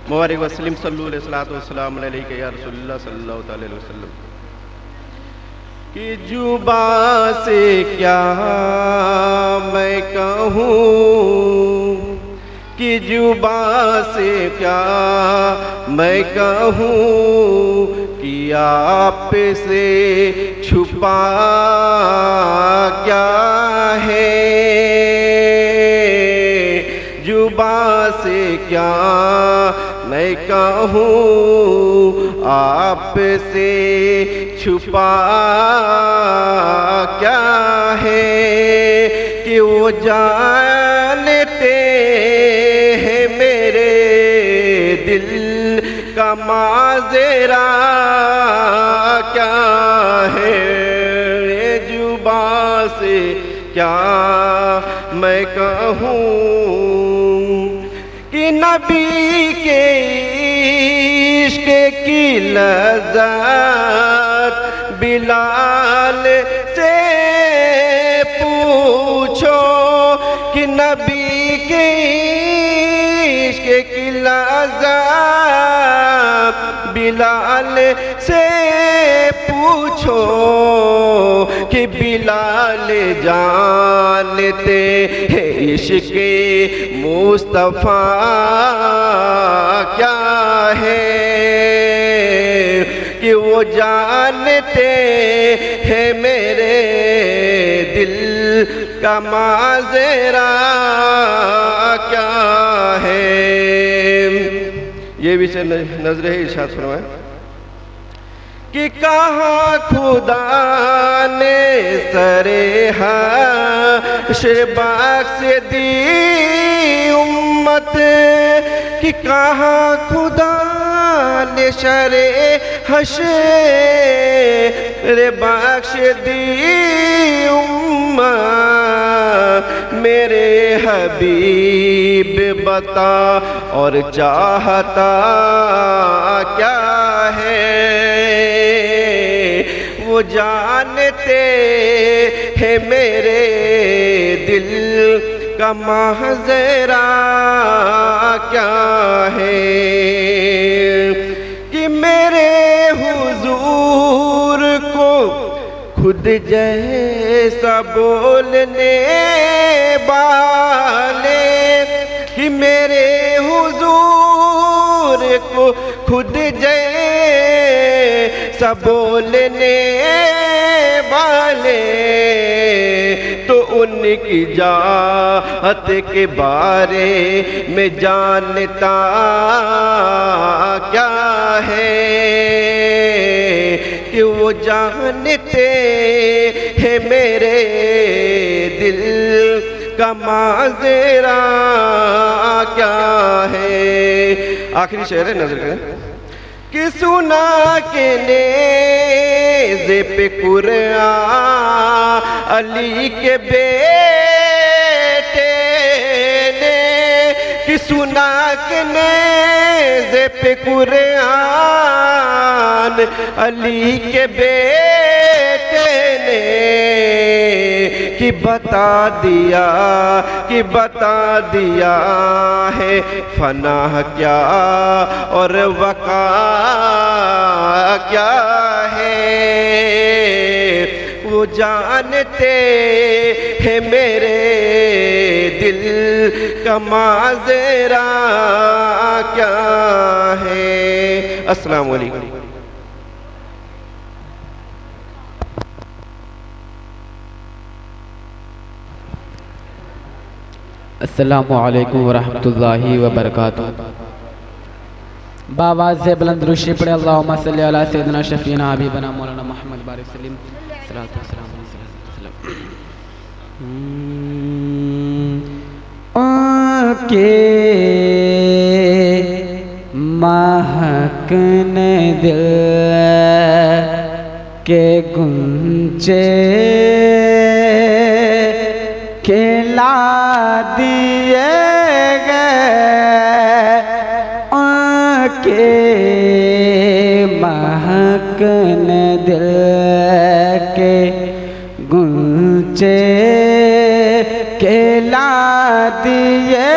Speaker 6: मुबारक वसल्लम सल्लल्लाहु अलैहि वसल्लम अलैका या रसूलल्लाह सल्लल्लाहु अलैहि वसल्लम। कि जुबां से क्या मैं कहूँ, कि जुबां से क्या मैं कहूँ, कि आप से छुपा क्या है। जुबां से क्या मैं कहूँ, आप से छुपा क्या है। कि वो जानते हैं मेरे दिल का माजरा क्या है। जुबां से क्या मैं कहूँ, कि नबी के इश्क की लज़्ज़त बिलाल से पूछो। कि नबी के इश्क की लज़्ज़त बिलाल से पूछो। कि बिलाल जानते हैं इश्क़ मुस्तफ़ा क्या है। कि कि वो जानते हैं मेरे दिल का माजरा क्या है। ये भी से नजर है इरशाद फरमाए कि कहाँ खुदा ने सरे हश्र बख्श दी उम्मत, कि कहाँ खुदा ने शरे हश्र बख्श दी उम्मत। मेरे हबीब बता और चाहता क्या है। वो जानते हैं मेरे दिल का महज़रा क्या है, कि मेरे हुजूर को खुद जैसा बोलने वाले, कि मेरे हुजूर को खुद जैसा बोलने वाले, तो उनकी जात के बारे में जानता क्या है। कि वो जानते हैं मेरे दिल का माजरा क्या है। आखिरी शेर है, नजर करें कि सुना के नेज़े पे कुरान अली के बेटे ने, कि सुना के नेज़े पे कुरान अली के बेटे ने, कि बता दिया है फनाह क्या और वक़ा क्या है। वो जानते हैं मेरे दिल का माजरा क्या है। अस्सलाम वालेकुम।
Speaker 1: अस्सलामुअलैकुम वरहमतुल्लाहि वबरकातुहू। बावाज़ से बुलंद रुशी पढ़े अल्लाहुम्मा सल्ली अला सय्यिदिना शफ़ीना हबीबना मौलाना मुहम्मद बारिक सल्लम सल्लल्लाहु अलैहि वसल्लम। के महकने दिल के गुंजे खिला दिए गए, उनके महकने दिल के गुंजे खिला दिए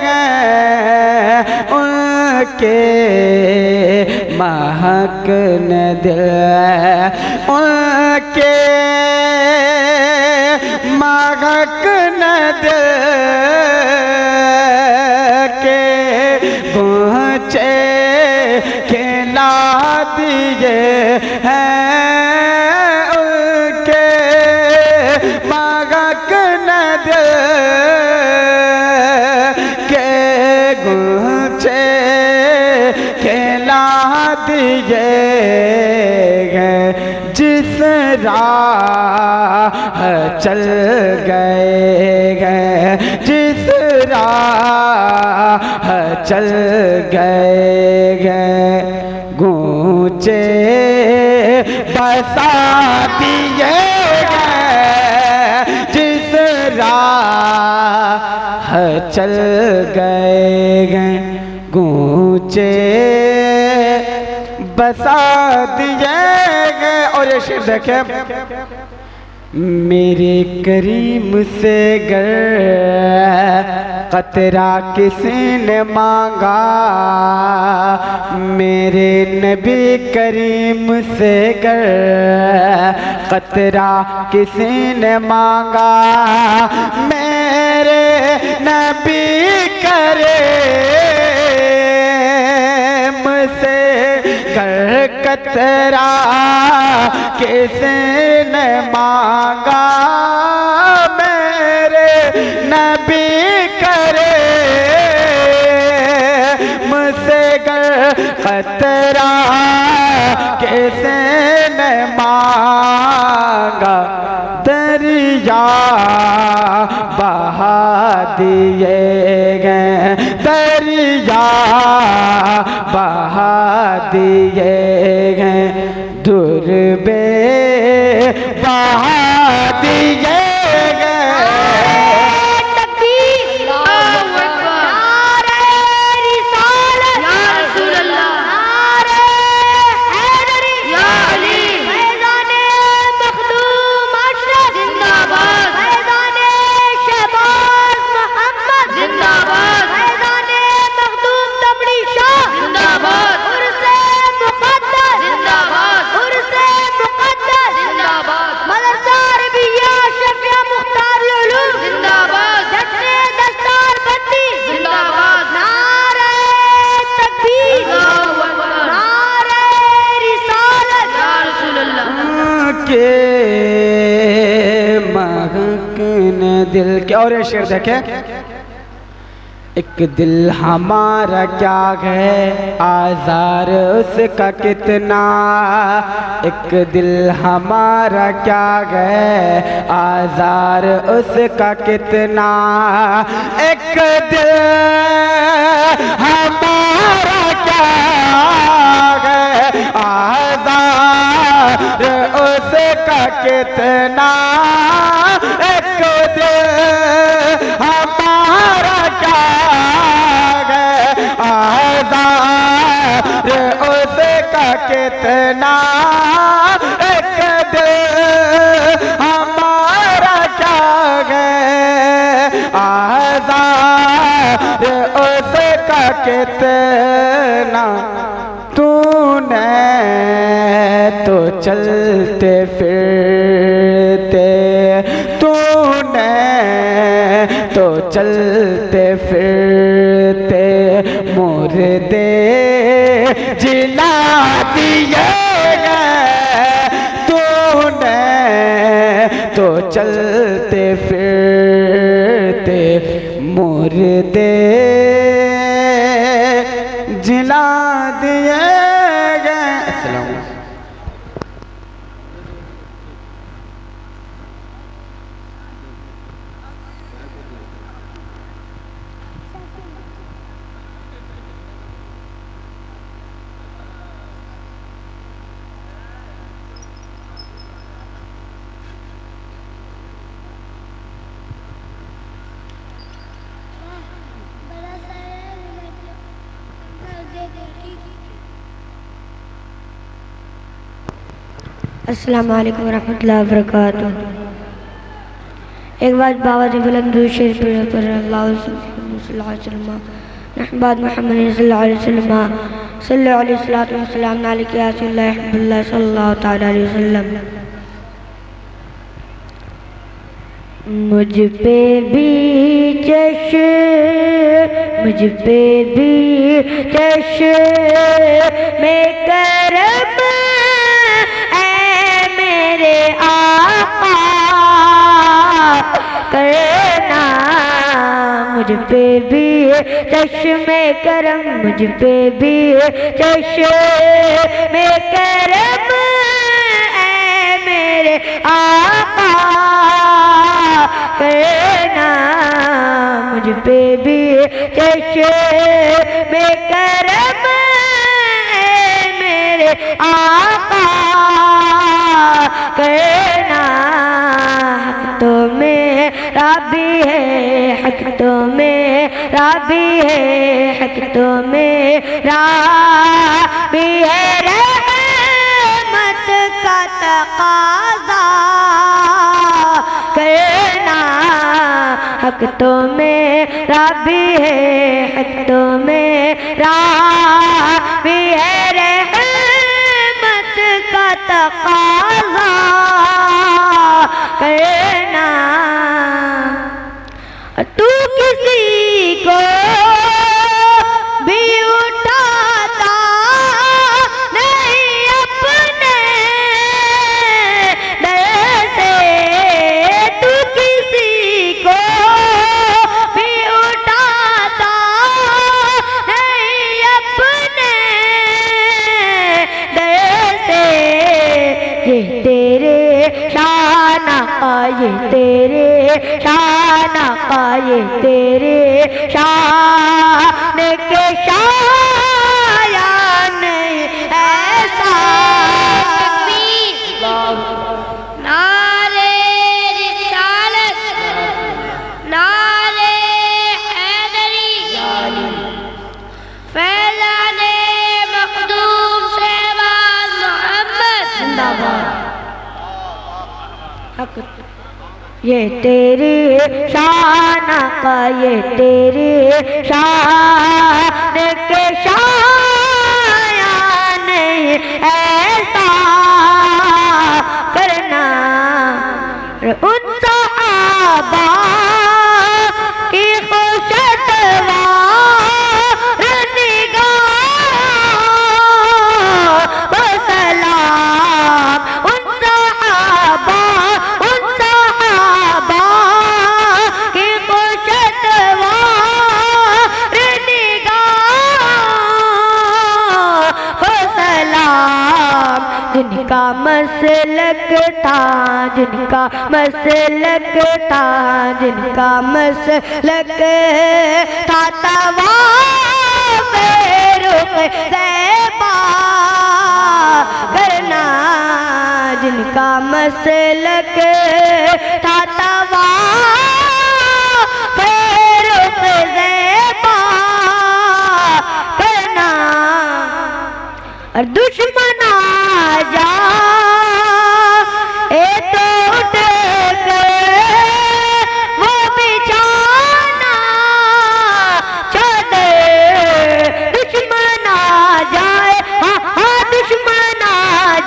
Speaker 1: गए, उनके महकने दिल उनके महकने दिल के गुंजे खिला दिए हैं, उनके महकने दिल के गुंजे खिला दिए हैं। जिस राह चल गए हैं, जिस राह चल गए हैं, गूंजे बसा दिए गए। जिस राह चल गए हैं, गूंजे बसा दिए गए। और ये शेर देखें, मेरे करीम से गर कतरा किसी ने मांगा, मेरे नबी करीम से गर कतरा किसी ने मांगा, मेरे नबी करीम से
Speaker 5: गर कतरा किसने मांगा मेरे नबी करे मुझसे गर कतरा किसने मांगा दरिया बहा दिए गए दरिया बहा दिए गए दुर्बे बहा दिए दिल के। और ये शेर देखे, एक दिल हमारा क्या है आज़ार उसका कितना, एक दिल हमारा क्या है आज़ार उसका कितना, एक दिल हमारा क्या है आज़ार उसका कितना, एक दिल हमारा क्या है आज़ार उसका कितना, एक दिल हमारा क्या है आज़ार उसका कितना। तूने तो चलते फिरते तूने तो चलते फिरते मुर्दे जिला दिए गए, तूने तो चलते फिरते मुर्दे जिला दिए गए। अस्सलाम वालेकुम।
Speaker 3: अस्सलाम वालेकुम रहमतुल्लाहि व बरकातुहू। एक बार बाबा जी बुलंद शेर पर अल्लाह सल्लल्लाहु अलैहि वसल्लम नहमद मुहम्मद सल्लल्लाहु अलैहि वसल्लम सल्लल्लाहु अलैहि वसल्लम अलैहि या रसूलल्लाह सल्लल्लाहु तआला अलैहि वसल्लम। मुझ पे भी में करम ऐ मेरे आका करना, मुझ पे भी चश्मे करम, मुझ पे भी चश्मे करम ऐ मेरे आका करना, मुझ पे भी चश्मे करम ऐ मेरे आका करना। हक तो मेरा भी है, हक तो मेरा भी है, हक तो मेरा भी है, रहमत का तकाज़ा करना। हक तो मेरा भी है, हक तो मेरा भी है, रहमत का तकाज़ा करना। तू किसी को भी उठाता नहीं शान आका ये तेरे शान आका ये तेरे शान के शायान ऐसा नारे रिसालत नारे हैदरी फैलाने मखदूम शहबाज मोहम्मद जिंदाबाद। ये तेरी शान का ये तेरी शान के शायान ऐसा करना उन सहाबा की खुशतवार निगाह सलाम उन सहाबा की खुशतवार निगाह सलाम जिनका मसलक था जिनका मसलक था जिनका मसलक था तवाफ़ रुख़ ज़ैबा करना जिनका मसलक था तवाफ़ रुख़ ज़ैबा करना और दुश्मन आ जा ए तो उठ गए वो बिछाना चादर दुश्मन आ जाए हाँ दुश्मन आ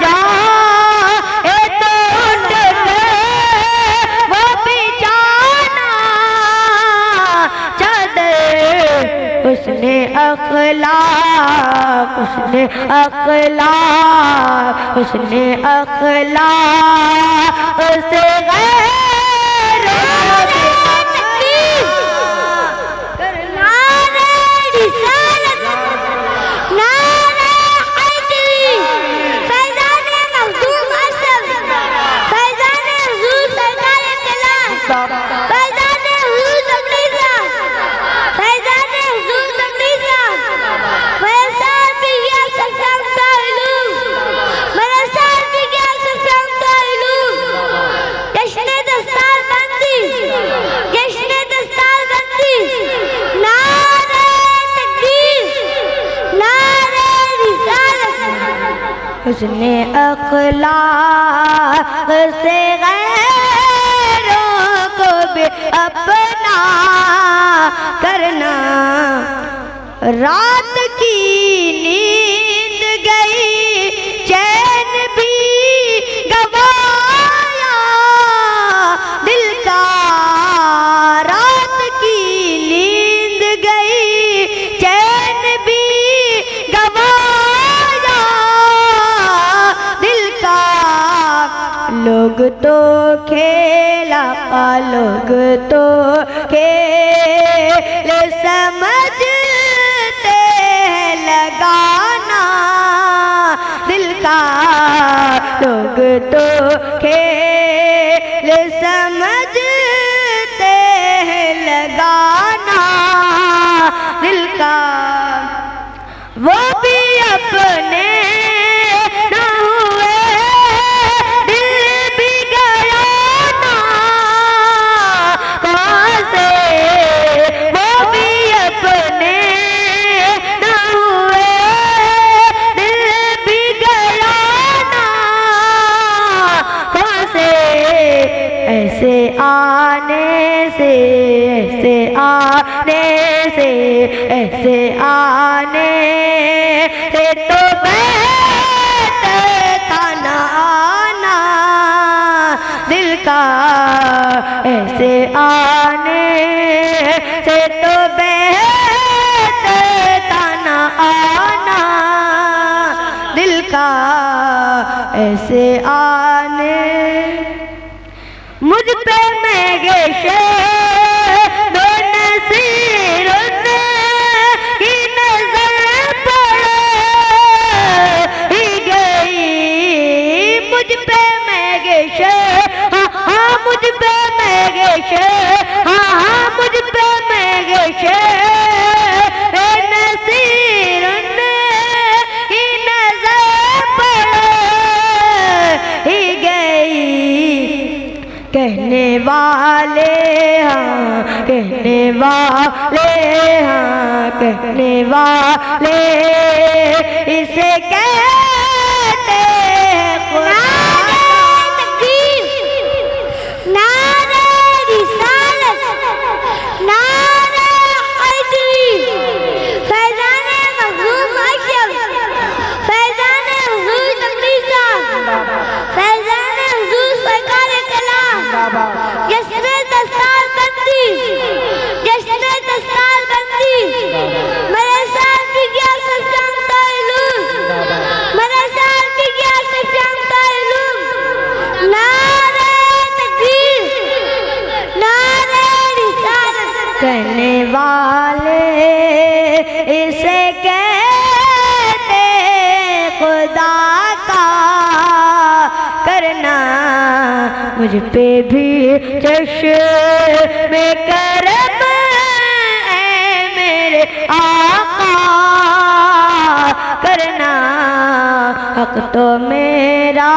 Speaker 3: जाए ए तो उठ गए वो बिछाना चादर उसने अखलाक उसने अखलाक उसने अखलाक उसे उसने अखलाक से गैरों को भी अपना करना रात की नींद गई चैन भी गवाया दिल का रात की नींद गई चैन भी गवाया दिल का लोग तो खेला लोग तो खेल समझते लगाना दिल का लोग तो खेल समझते लगाना दिल का वो भी अपने न हुए दिल भी गया ना कहाँ से वो भी अपने न हुए दिल भी गया ना कहाँ से ऐसे आने से ऐसे आने से ऐसे आने से तो था ना आना दिल का ऐसे आने से तो था ना आना दिल का ऐसे आने मुझ पे महंगे दो नसीरुन की नजर पड़ ही गई मुझ पे महंगे मुझ पे मेरे शेर, हाँ हाँ मुझ पे मेरे शेर नसीर ने ही नजर पड़ ही गई। कहने वाले हाँ, कहने वाले हाँ, कहने वाले इसे कहते हैं खुदा। नारे रिसालत, नारे हैदरी, फैज़ाने मखदूम अशरफ, फैज़ाने हुजूर तबरीज़ा, फैज़ाने हुजूर सरकार कलाम, जश्न दस्तार बंदी, जश्न दस्तार बंदी, मेरे साथ भी गया सफाम ताइलूम, मेरे साथ भी गया सफाम ताइलूम। नारे तकबीर, नारे रिसालत, कहने वाले इसे कहते खुदा का करना। मुझ पे भी चश्मे करम है मेरे आका करना। हक तो मेरा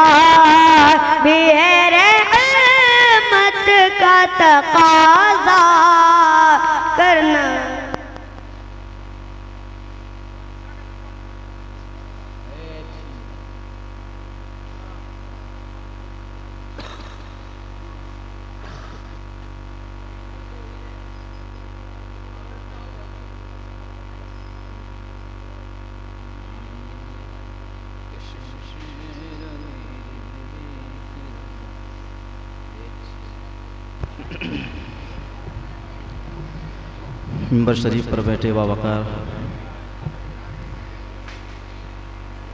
Speaker 3: भी है रहमत का तकाज़ा करना।
Speaker 1: मिंबर शरीफ पर बैठे बावकार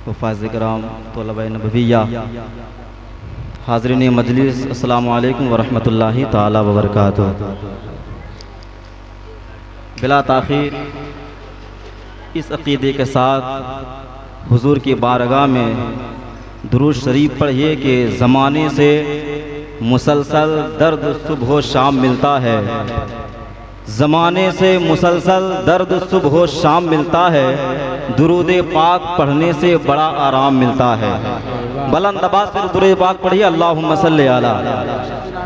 Speaker 1: हुफ़ाज़ किराम, तलबा नबविया, हाज़रीन मजलिस, अस्सलामु अलैकुम व रहमतुल्लाहि ताला व बरकातुहू। बिला ताख़ीर इस अक़ीदे के साथ हुज़ूर की बारगाह में दुरूद शरीफ पढ़िए कि ज़माने से मुसलसल दर्द सुबह शाम मिलता है। ज़माने से मुसलसल दर्द सुबह शाम मिलता है। दुरूद पाक पढ़ने से बड़ा आराम मिलता है। बुलंद आवाज़ से दुरूद पाक पढ़िए। अल्लाहुम्मा सल्ली अला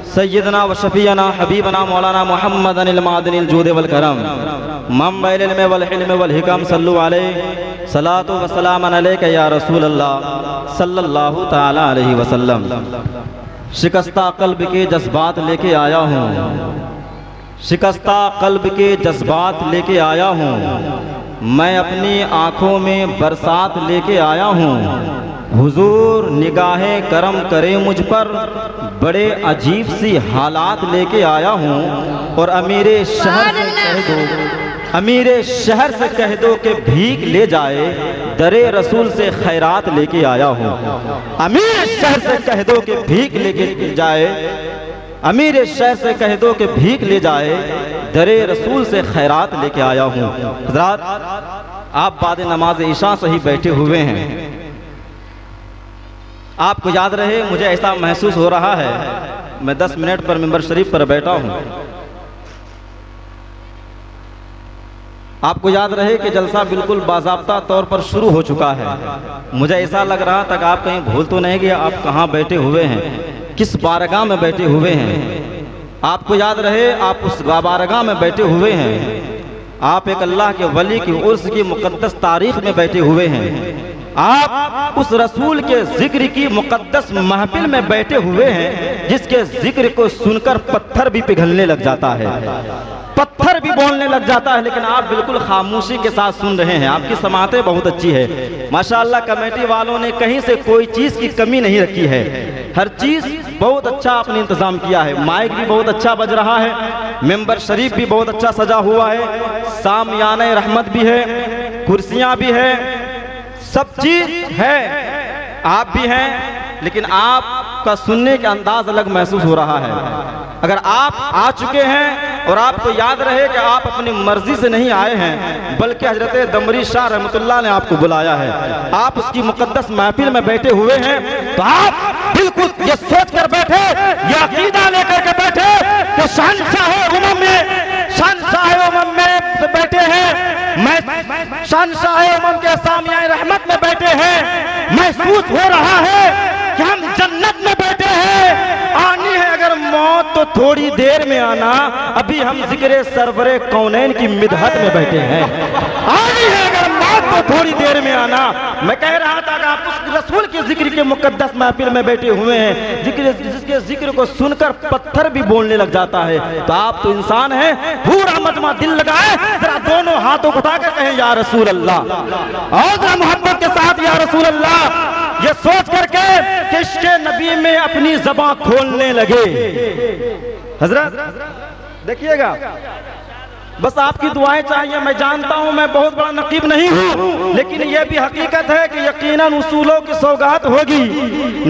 Speaker 1: सय्यदना व शफीअना हबीबना मौलाना मुहम्मदिल मादिनिल जूद वल करम मंबइल इल्म वल हिल्म वल हिकम सल्लु अलैहि सलातु व सलामन अलैका या रसूल अल्लाह सल्लल्लाहु तआला अलैहि वसल्लम। शिकस्ता कल्ब के जज्बात लेके आया हूँ, शिकस्ता कल्ब के जज्बात लेके आया हूँ। मैं अपनी आँखों में बरसात लेके आया हूँ। हुजूर निगाहें करम करे मुझ पर, बड़े अजीब सी हालात लेके आया हूँ। और अमीरे शहर से कह दो, अमीरे शहर से कह दो कि भीख ले जाए, दरे रसूल से खैरात लेके आया हूँ। अमीर शहर से कह दो कि भीख लेके जाए, अमीर शहर से कह दो कि भीख ले जाए, दरे रसूल से खैरात लेके आया हूँ। हज़रात, आप बाद नमाज इशा से ही बैठे हुए हैं। आपको याद रहे, मुझे ऐसा महसूस हो रहा है मैं 10 मिनट पर मिंबर शरीफ पर बैठा हूँ। आपको याद रहे कि जलसा बिल्कुल बाज़ाब्ता तौर पर शुरू हो चुका है। मुझे ऐसा लग रहा था कि आप कहीं भूल तो नहीं गए, आप कहाँ बैठे हुए हैं, किस बारगाह में बैठे हुए हैं। आपको याद रहे आप उस बारगाह में बैठे हुए हैं। आप एक अल्लाह के वली की उर्स की मुकद्दस तारीख में बैठे हुए हैं। आप उस रसूल के जिक्र की मुकद्दस महफिल में बैठे हुए हैं जिसके जिक्र को सुनकर पत्थर भी पिघलने लग जाता है, पत्थर भी बोलने लग जाता है। लेकिन आप बिल्कुल खामोशी के साथ सुन रहे हैं। आपकी समातें बहुत अच्छी है माशाअल्लाह। कमेटी वालों ने कहीं से कोई चीज़ की कमी नहीं रखी है, हर चीज़ बहुत अच्छा आपने इंतज़ाम किया है। माइक भी बहुत अच्छा बज रहा है, मेंबर शरीफ भी बहुत अच्छा सजा हुआ है, सामियाने रहमत भी है, कुर्सियाँ भी है, सब चीज़ है, आप भी हैं। लेकिन आपका सुनने का अंदाज अलग महसूस हो रहा है। अगर आप आ चुके हैं और आपको याद रहे कि आप अपनी मर्जी से नहीं आए हैं, बल्कि हजरत दमरी शाह रहमतुल्लाह ने आपको बुलाया है, आप उसकी मुकद्दस महफिल में बैठे हुए हैं, तो आप बिल्कुल ये सोच कर बैठे, ये अकीदा लेकर के
Speaker 7: बैठे हैं, महसूस हो रहा है कि हम जन्नत में बैठे हैं। आनी है अगर मौत तो थोड़ी देर में आना, अभी हम जिक्र सरवरे कौनैन की मिदहत में बैठे हैं। आनी है अगर मौत तो थोड़ी देर में आना। मैं कह रहा था कि आप उस रसूल के जिक्र के मुकद्दस महफिल में बैठे हुए हैं, जिसके जिक्र को सुनकर पत्थर भी बोलने लग जाता है। तो आप तो इंसान हैं, पूरा मजमा दिल लगाए, जरा दोनों हाथों को उठाकर कहें या रसूल अल्लाह, और जरा मोहब्बत के साथ या रसूल अल्लाह, ये सोच करके कि इश्क़े नबी में अपनी ज़बान खोलने लगे। हजरत देखिएगा, बस आपकी दुआएं चाहिए। मैं जानता हूं मैं बहुत बड़ा नकीब नहीं हूं, लेकिन यह भी हकीकत है कि यकीनन उसूलों की सौगात होगी,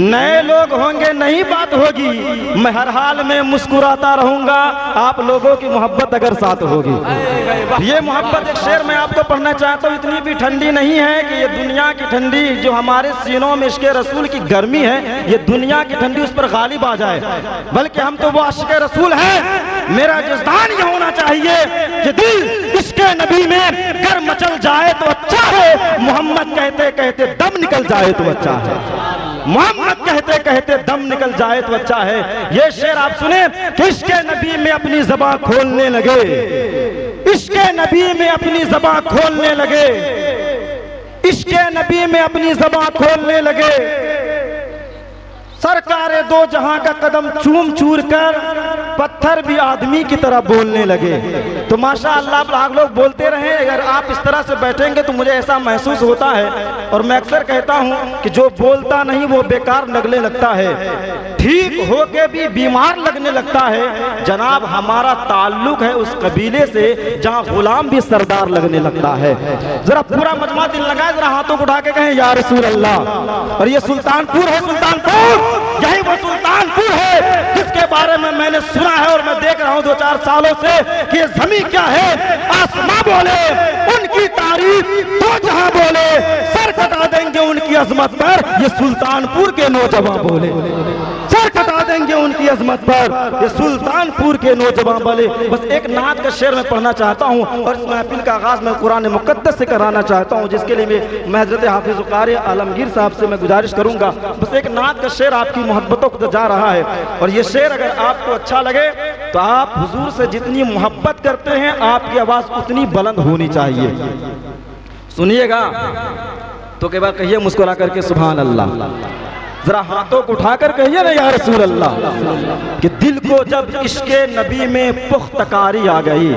Speaker 7: नए लोग होंगे, नई बात होगी। मैं हर हाल में मुस्कुराता रहूंगा, आप लोगों की मोहब्बत अगर साथ होगी। ये मोहब्बत एक शेर मैं आपको पढ़ना चाहता हूँ, इतनी भी ठंडी नहीं है कि ये दुनिया की ठंडी जो हमारे सीनों में इश्क़े रसूल की गर्मी है, ये दुनिया की ठंडी उस पर गालिब आ जाए, बल्कि हम तो वो आशिक़े रसूल हैं। मेरा जज़्बान ये होना चाहिए कि दिल इश्क़े नबी में गर मचल जाए तो अच्छा है, मोहम्मद कहते कहते दम निकल जाए तो अच्छा है, मोहम्मद कहते कहते दम निकल जाए तो अच्छा है। ये शेर आप सुने कि इश्क़े नबी में अपनी ज़बान खोलने लगे, इश्क़े नबी में अपनी ज़बान खोलने लगे, इश्क़े नबी में अपनी ज़बान खोलने लगे। सरकारे दो जहां का कदम चूम चूर कर पत्थर भी आदमी की तरह बोलने लगे। तो माशाअल्लाह आप लोग बोलते रहे, अगर आप इस तरह से बैठेंगे तो मुझे ऐसा महसूस होता है, और मैं अक्सर कहता हूं कि जो बोलता नहीं वो बेकार लगने लगता है, ठीक होके भी बीमार लगने लगता है। जनाब हमारा ताल्लुक है उस कबीले से जहां गुलाम भी सरदार लगने लगता है। जरा पूरा मजमा दिल लगाए, जरा हाथों को उठा के कहें या रसूल अल्लाह। और ये सुल्तानपुर है, सुल्तानपुर, यही वो सुल्तानपुर है जिसके बारे में मैंने सुना है और मैं देख रहा हूं 2-4 सालों से कि ये जमीन क्या है। आसमां बोले उनकी तारीफ, तो जहां बोले सर कटा देंगे उनकी अजमत पर, ये सुल्तानपुर के नौजवान बोले सर कटा देंगे उनकी अजमत पर, ये सुल्तानपुर के नौजवान बोले। बस एक नात का शेर मैं पढ़ना चाहता हूं, और इस महफिल का आगाज मैं कुरान मुकद्दस से कराना चाहता हूं, जिसके लिए मैं हजरत हाफिज कारी आलमगीर साहब से मैं गुजारिश करूंगा। बस एक नात का शेर आपकी मोहब्बतों को जा रहा है, और ये शेर अगर आपको अच्छा लगे तो आप हुजूर से जितनी मोहब्बत करते हैं आपकी आवाज उतनी बुलंद होनी चाहिए। सुनिएगा तो कई बार कहिए मुस्कुरा करके सुभान अल्लाह। जरा हाथों को उठाकर कहिए ना या रसूल अल्लाह, कि दिल को जब इश्क़े नबी में पुख्तकारी आ गई।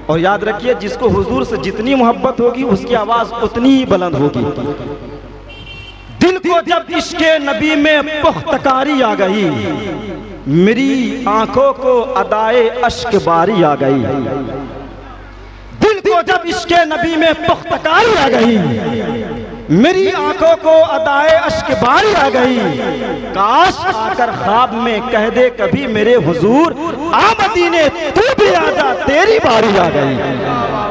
Speaker 7: और याद रखिए जिसको हुजूर से जितनी मोहब्बत होगी उसकी आवाज उतनी ही बुलंद होगी। दिल को जब इश्क़े नबी में पुख्तकारी आ गई, मेरी आंखों को अदाए अश्क बारी आ गई। दिल को जब इश्क़े नबी में पुख्तकारी आ गई, मेरी आंखों को अदाए अश्क बारी आ गई। काश आकर ख्वाब में कह दे कभी मेरे हुजूर, आ मदीने तू भी आजा तेरी बारी आ गई।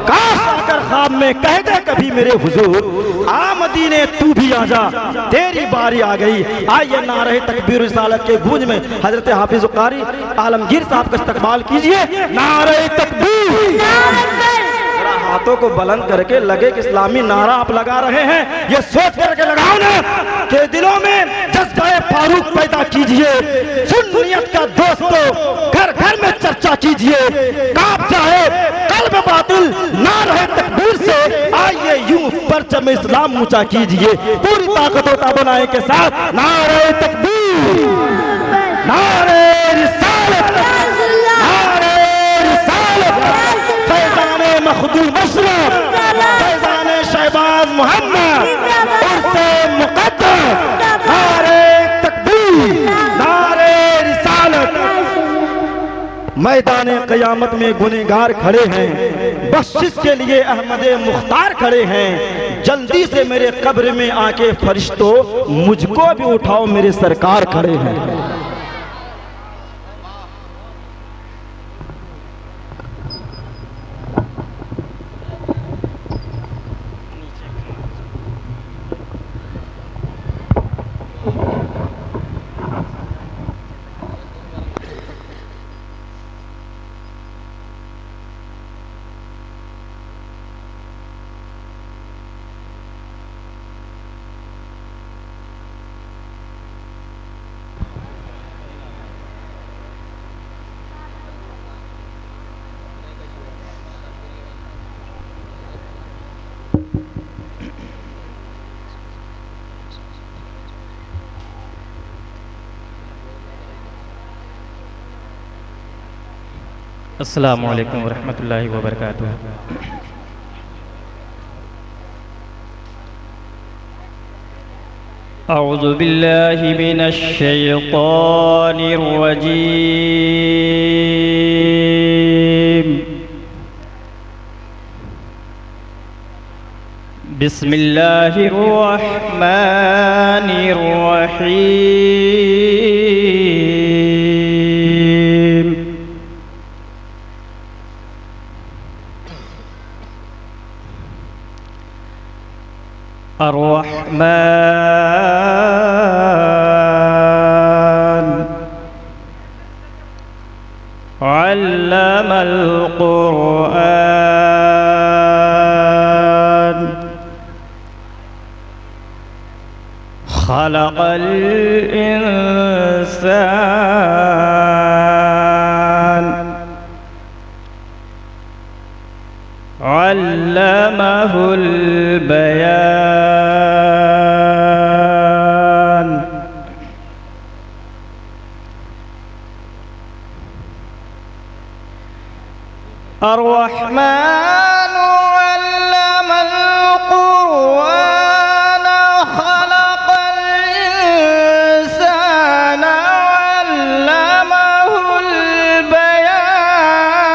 Speaker 7: काश आकर ख्वाब में कह दे कभी मेरे हुजूर, आ मदीने तू भी आजा तेरी बारी आ गई। आइए नारे तकबीर रिसालत के गूंज में हजरत हाफिज कारी आलमगीर साहब का इस्तकबाल कीजिए। नारे तकबीर, हाथों को बुलंद करके लगे कि इस्लामी नारा आप लगा रहे हैं, ये सोच करके लगाओ ना कि दिलों में जज्बा फारूक पैदा कीजिए। सुन्नियत का दोस्तों घर घर में चर्चा कीजिए, कांप जाए कल्ब बातिल नारे तकबीर से। आइए यूं परचम इस्लाम ऊंचा कीजिए, पूरी ताकतों का बनाए के साथ नारे तकबीर, नारे रिसालत, नारे रिसालत, फैज़ाने मखदूम मशरफ, फैज़ाने शहबाज मोहम्मद, उर्से मुक़द्दस, नारे तकबीर, नारे रिसालत। मैदान क़यामत में गुनहगार खड़े हैं, बख्शिश के लिए अहमदे मुख्तार खड़े हैं। जल्दी से मेरे कब्र में आके फरिश्तों मुझको भी उठाओ, मेरे सरकार खड़े हैं।
Speaker 8: अस्सलामु अलैकुम वरहमतुल्लाहि वबरकातुहू। अऊज़ु बिल्लाहि मिनश शैतानिर रजीम। बिस्मिल्लाहिर रहमानिर रहीम। अर्रहमान अल्लमल क़ुरआन खलक़ल इंसान अल्लमहुल बयान। अर्रहमान अल्लमल क़ुरआन खलक़ल इंसान अल्लमहुल बयान।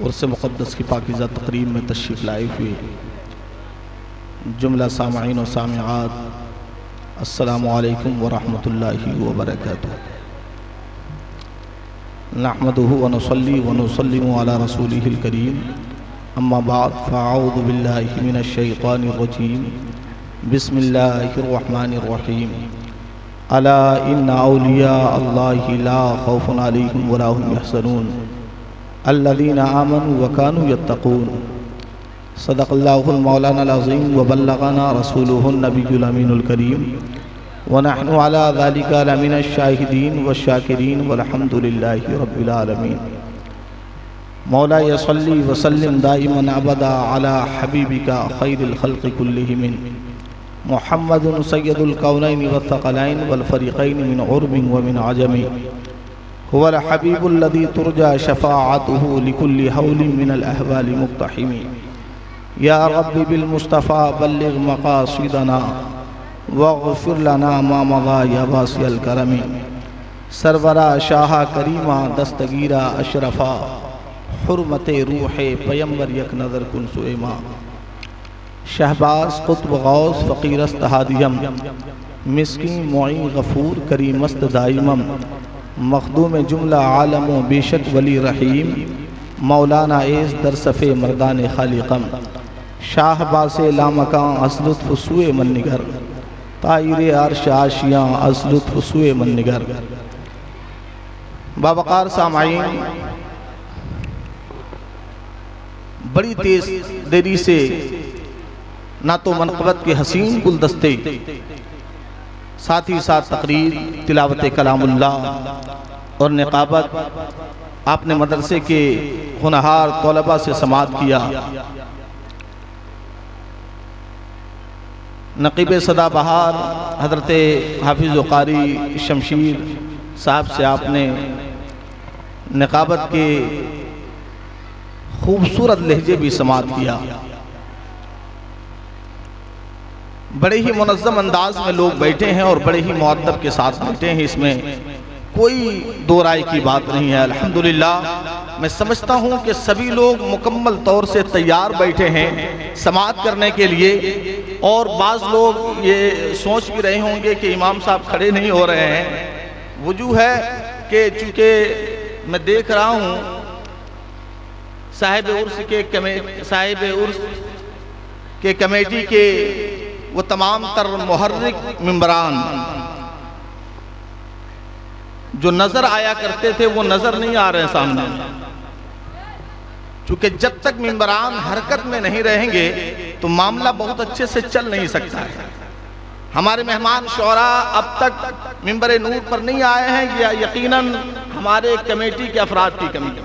Speaker 9: उर्स मुक़द्दस की पाकीज़ा तक़रीब में तशरीफ़ लाए हुए जुमला सामाईन और सामिआत, अस्सलामु अलैकुम व रहमतुल्लाहि व बरकातुहू। नहमदुहु व नुसल्ली व नुसल्लिमु अला रसूलिहिल करीम, अम्मा बाद फ़अऊज़ु बिल्लाहि मिनश शैतानिर रजीम, बिस्मिल्लाहिर रहमानिर रहीम। अला इन्ना औलिया अल्लाहि ला खौफुन अलैहिम व ला हुम यहज़नून अल्लज़ीना आमनू व कानू यत्तक़ून। सदक़ल्लाहुल मौलानाल अज़ीम व बल्लग़ना रसूलुहुन नबियुल अमीनुल करीम व नहनु अला ज़ालिका लमिनश शाहिदीन व शाकिरीन वल्हम्दुलिल्लाहि रब्बिल आलमीन। मौला सल्ली व सल्लिम दाइमन अबदा अला हबीबिका खैरिल खल्क़ि कुल्लिहिम मुहम्मदुन सय्यदुल कौनैन व थक़लैन वल फ़रीक़ैन मिन उर्बिन व मिन अजमी हुवल हबीबुल्लज़ी तुरजा शफ़ाअतुहु लिकुल्लि हौलिन मिनल अहवालि मुक़्तहिमी। या रब्बि बिल मुस्तफ़ा बल्लिग़ मक़ासिदना वग़फ़िर लना मा मज़ा या वासिअल करमी। सरवरा शाह करीमा दस्तगीरा अशरफा हुर्मते रूहे पैगंबर यक नज़र कुन सुएमा। शहबाज कुतुब गौस फ़कीरस्त हादियम मिस्कीन मुईन गफ़ूर करीमस्त दाइमम मखदूम जुमला आलमो बेशक वली रहीम। मौलाना एस दरसफ़े मर्दान खालिक़म शाहबासे लामकां असलुत्फ़ सुए मन्निगर ताइर अर्श आशियाँ असलुत्फ़ सुए मन्निगर। बावक़ार सामाईन, बड़ी तेज़ देरी से ना तो मनक़बत के हसीन गुलदस्ते, साथ ही साथ तकरीर तिलावत कलामुल्लाह और निकाबत आपने मदरसे के होनहार तलबा से समाअत किया। नक़ीब सदाबहार हज़रत हाफिज़ व क़ारी शमशीर साहब से आपने निकाबत के खूबसूरत लहजे भी समाअत किया। बड़े ही मुनज़्ज़म अंदाज में लोग बैठे हैं और बड़े ही मुअद्दब के साथ बैठे हैं, इसमें कोई दो राय की बात नहीं है। अल्हम्दुलिल्लाह, मैं समझता हूँ कि सभी लोग मुकम्मल तौर से तैयार बैठे हैं समाअत करने के लिए। और बाज़ लोग ये सोच भी रहे होंगे कि इमाम साहब खड़े नहीं हो रहे हैं। वजूह है कि चूँकि मैं देख रहा हूँ साहिब उर्स के कमेटी के वो तमाम तर मुहर्रिक मिंबरान जो नज़र आया करते थे वो नज़र नहीं आ रहे सामने, क्योंकि जब तक मिंबरान हरकत में नहीं रहेंगे तो मामला बहुत अच्छे से चल नहीं सकता है। हमारे मेहमान शौरा अब तक मिंबर नूर पर नहीं आए हैं, या यकीनन हमारे कमेटी के अफराद की कमी है।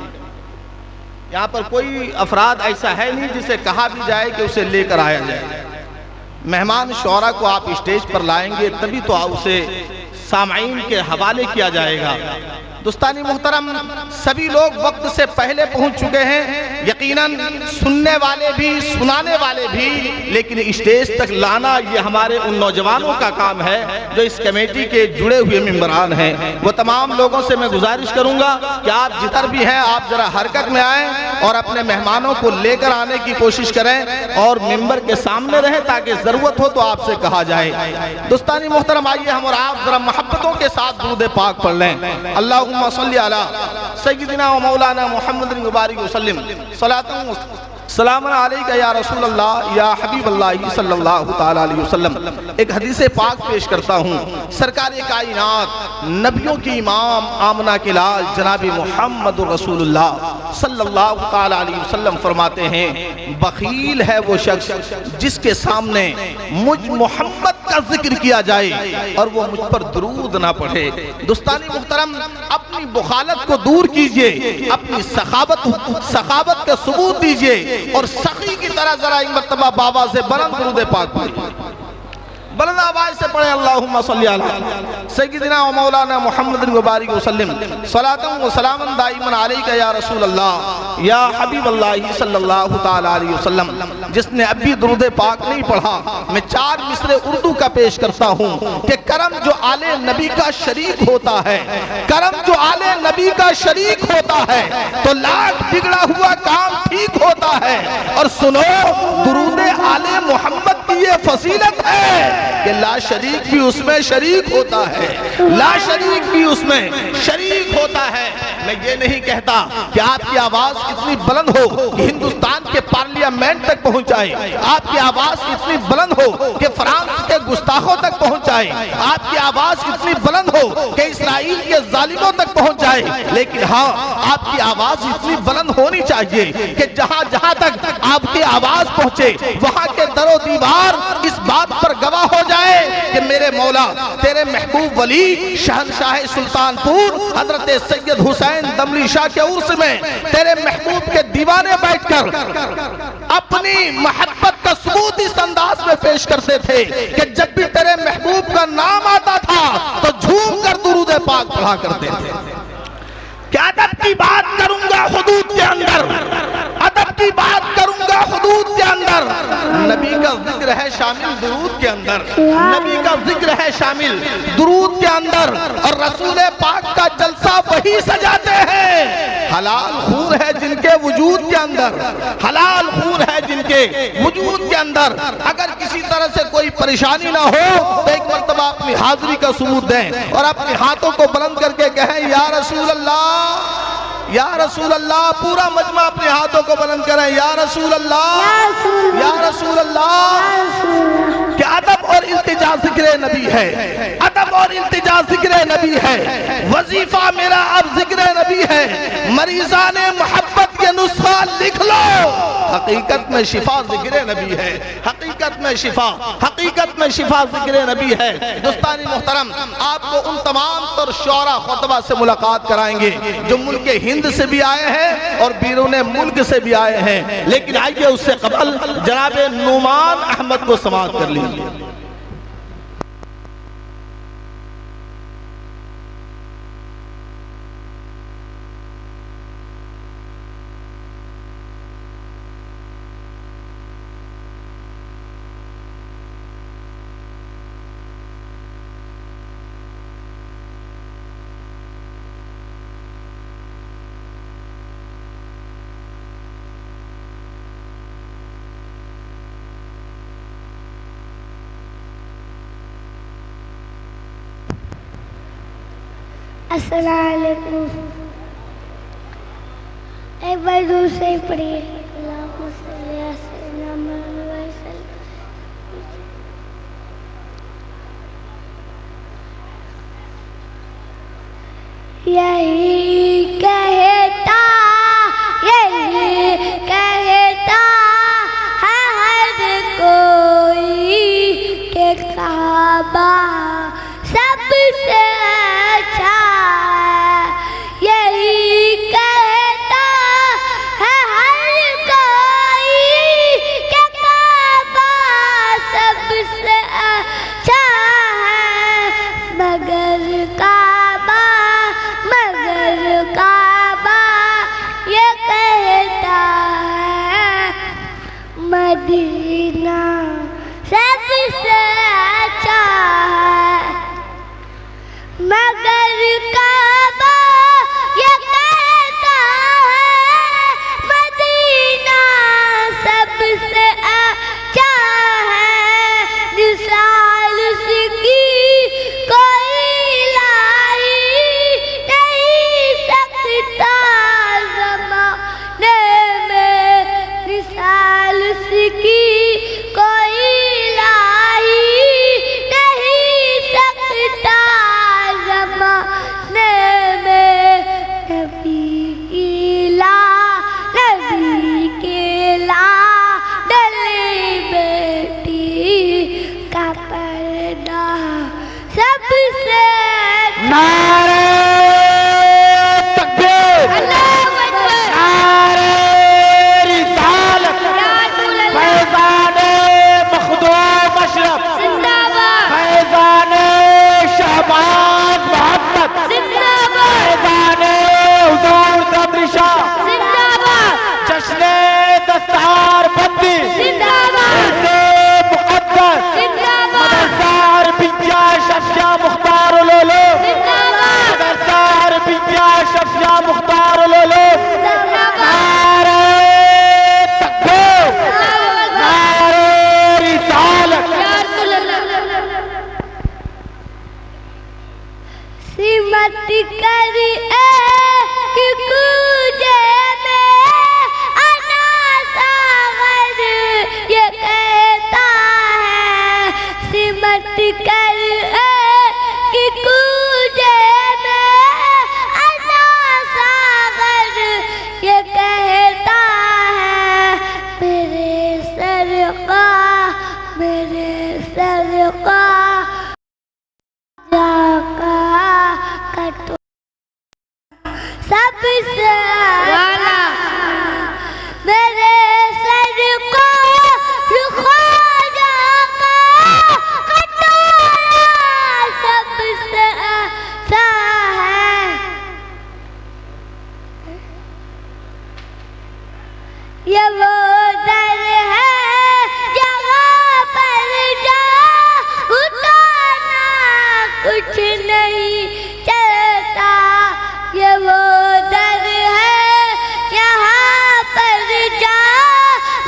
Speaker 9: यहाँ पर कोई अफराद ऐसा है नहीं जिसे कहा भी जाए कि उसे लेकर आया जाए। मेहमान शौरा को आप स्टेज पर लाएंगे तभी तो उसे सामाईन के हवाले किया जाएगा। दोस्तानी मुहतरम, सभी लोग वक्त से पहले पहुंच चुके हैं, यकीनन सुनने वाले भी सुनाने वाले भी, लेकिन स्टेज तक लाना ये हमारे उन नौजवानों का काम है जो इस कमेटी के जुड़े हुए मेंबरान हैं। वो तमाम लोगों से मैं गुजारिश करूंगा कि आप जिधर भी हैं आप जरा हरकत में आएं और अपने मेहमानों को लेकर आने की कोशिश करें और मेंबर के सामने रहें ताकि जरूरत हो तो आपसे कहा जाए। दोस्तानी मुहतरम, आइए हम और आप जरा मोहब्बतों के साथ दुरूद पाक पढ़ लें। अल्लाहुम्मा अल्लाहुम्मा सल्ली अला सय्यिदिना व मौलाना मुहम्मदिन मुबारक वसल्लम सलातन सलाम अलैका या रसूल अल्लाह या हबीब अल्लाह सल्लल्लाहु ताला अलैहि वसल्लम। एक हदीस पाक पेश करता हूँ। सरकार कायनात नबियों की इमाम आमना के लाल जनाब मुहम्मद रसूलुल्लाह सल्लल्लाहु ताला अलैहि वसल्लम फरमाते हैं, बखील है वो शख्स जिसके सामने मुझ मोहम्मद का जिक्र किया जाए और वो मुझ पर दुरूद ना पढ़े। दोस्तानी मुहतरम, अपनी बुखालत को दूर कीजिए, अपनी सखावत का सबूत दीजिए और सखी की तरह जरा एक मर्तबा बाबा से बुलंद दुरूद पाक पढ़िए। बुलंद आवाज से पढ़े अल्लाहुम्मा सल्ली अला सय्यिदिना व मौलाना मुहम्मदिन मुबारक वसल्लम सलातन व सलामन दाइमन अलैका या रसूल अल्लाह या हबीब अल्लाह सल्लल्लाहु ताला अलैहि वसल्लम। जिसने अभी दुरूद पाक नहीं पढ़ा, मैं 4 मिसरे उर्दू का पेश करता हूँ कि करम जो आले नबी का शरीक होता है, करम जो आले नबी का शरीक होता है तो लाख बिगड़ा हुआ काम ठीक होता है। और सुनो, दुरूद आले मोहम्मद की ये फजीलत है कि ला शरीक भी उसमें शरीक होता है, ला शरीक भी उसमें शरीक होता है। मैं ये नहीं कहता कि आपकी आवाज कितनी बुलंद हो कि हिंदुस्तान के पार्लियामेंट तक पहुंच जाए, आपकी आवाज कितनी बुलंद हो कि फ्रांस के गुस्ताखों तक पहुंच जाए, आपकी आवाज कितनी बुलंद हो कि इस्राइल के जालिमों तक पहुंच जाए, लेकिन हाँ, आपकी आवाज इतनी बुलंद होनी चाहिए कि जहां जहां तक आपकी आवाज पहुंचे वहां के दरो दीवार इस बात पर गवाह हो जाए कि मेरे मौला तेरे महबूब वली शहंशाह सुल्तानपुर हजरत सैयद हुसैन दमली शाह के उर्स में तेरे महबूब के दीवाने बैठकर अपनी मोहब्बत का सबूत इस अंदाज में पेश करते थे कि जब भी तेरे महबूब का नाम आता था तो झूम कर दुरूद पाक पढ़ा करते थे। क्या अदब की बात करूंगा हुदूद के अंदर, अदब की बात करूंगा हुदूद के अंदर। नबी का जिक्र है शामिल दुरूद के अंदर, नबी का जिक्र है शामिल दुरूद के अंदर। और रसूल पाक का जलसा वही सजाते हैं। हलाल खून है जिनके वजूद के अंदर, हलाल खून है जिनके वजूद के अंदर। अगर किसी तरह से कोई परेशानी ना हो तो एक मर्तबा अपनी हाजिरी का सबूत दें और अपने हाथों को बुलंद करके कहें या रसूल अल्लाह, या रसूल अल्लाह। पूरा मजमा अपने हाथों को बुलंद करें, या रसूल अल्लाह, या रसूल अल्लाह। क्या अदब और इल्तिजा जिक्र नबी है, अदब और इल्तिजा जिक्र नबी है। वजीफा मेरा अब जिक्र नबी है। मरीजाने मोहब्बत के नुस्खा लिख लो, हकीकत में शिफा जिक्र नबी है, हकीकत में शिफा, हकीकत में शिफा जिक्र नबी है। दोस्तानी मोहतरम, आपको उन तमाम तर शौरा खुतबा से मुलाकात कराएंगे जो मुल्क हिंद से भी आए हैं और बैरून मुल्क से भी आए हैं। लेकिन आइए उससे कबल जनाब नुमान अहमद को समाअत कर लीजिए।
Speaker 3: अस्सलाम वालेकुम। एक बार दूर से ही पढ़िए। अल्लाहुम्मा सल्ली अला सय्यिदिना मुहम्मद व सल्लम। यही कहता है हर कोई के काबा सबसे अच्छा है। यही कहता है हर कोई के काबा सबसे अच्छा है। मगर काबा ये कहता है मदीना सबसे अच्छा है। मगर काबा ये कहता है मदीना सबसे अच्छा है। मिसाल उसकी कोई लाई नहीं से वाला मेरे सर को ख्वाजा का कटोरा सबसे अच्छा है। ये वो दर है जहाँ पर जा उतारना कुछ नहीं चलता। ये वो दर है जहाँ पर जा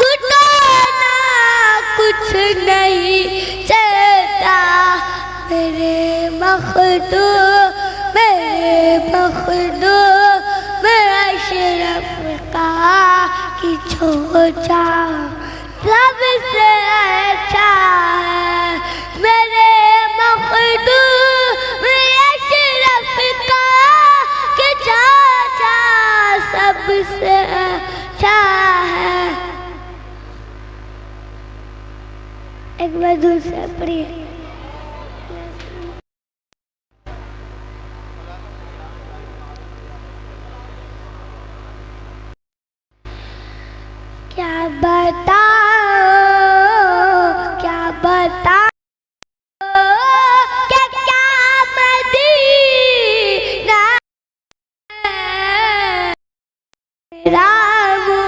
Speaker 3: उतारना कुछ नहीं चलता। मेरे मखदूम मेरा अशरफ का कि छोटा सबसे अच्छा है। मेरे मखदूम अशरफ का कि छोटा सबसे अच्छा है। एक बार दूसरा पढ़िए। क्या बताओ क्या मदीना रामू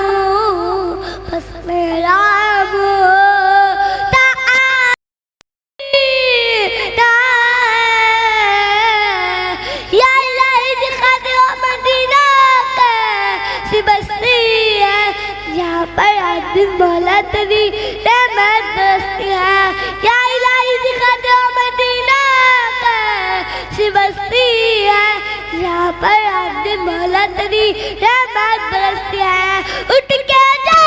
Speaker 3: बस रामू या मदीना सी बस्ती है यहाँ पर आदिम मौला तेरी रहमत बरसती है। या इलाही दिखा दो मदीना का सी बस्ती है यहाँ पर आदिम मौला तेरी रहमत बरसती है। उठ के जा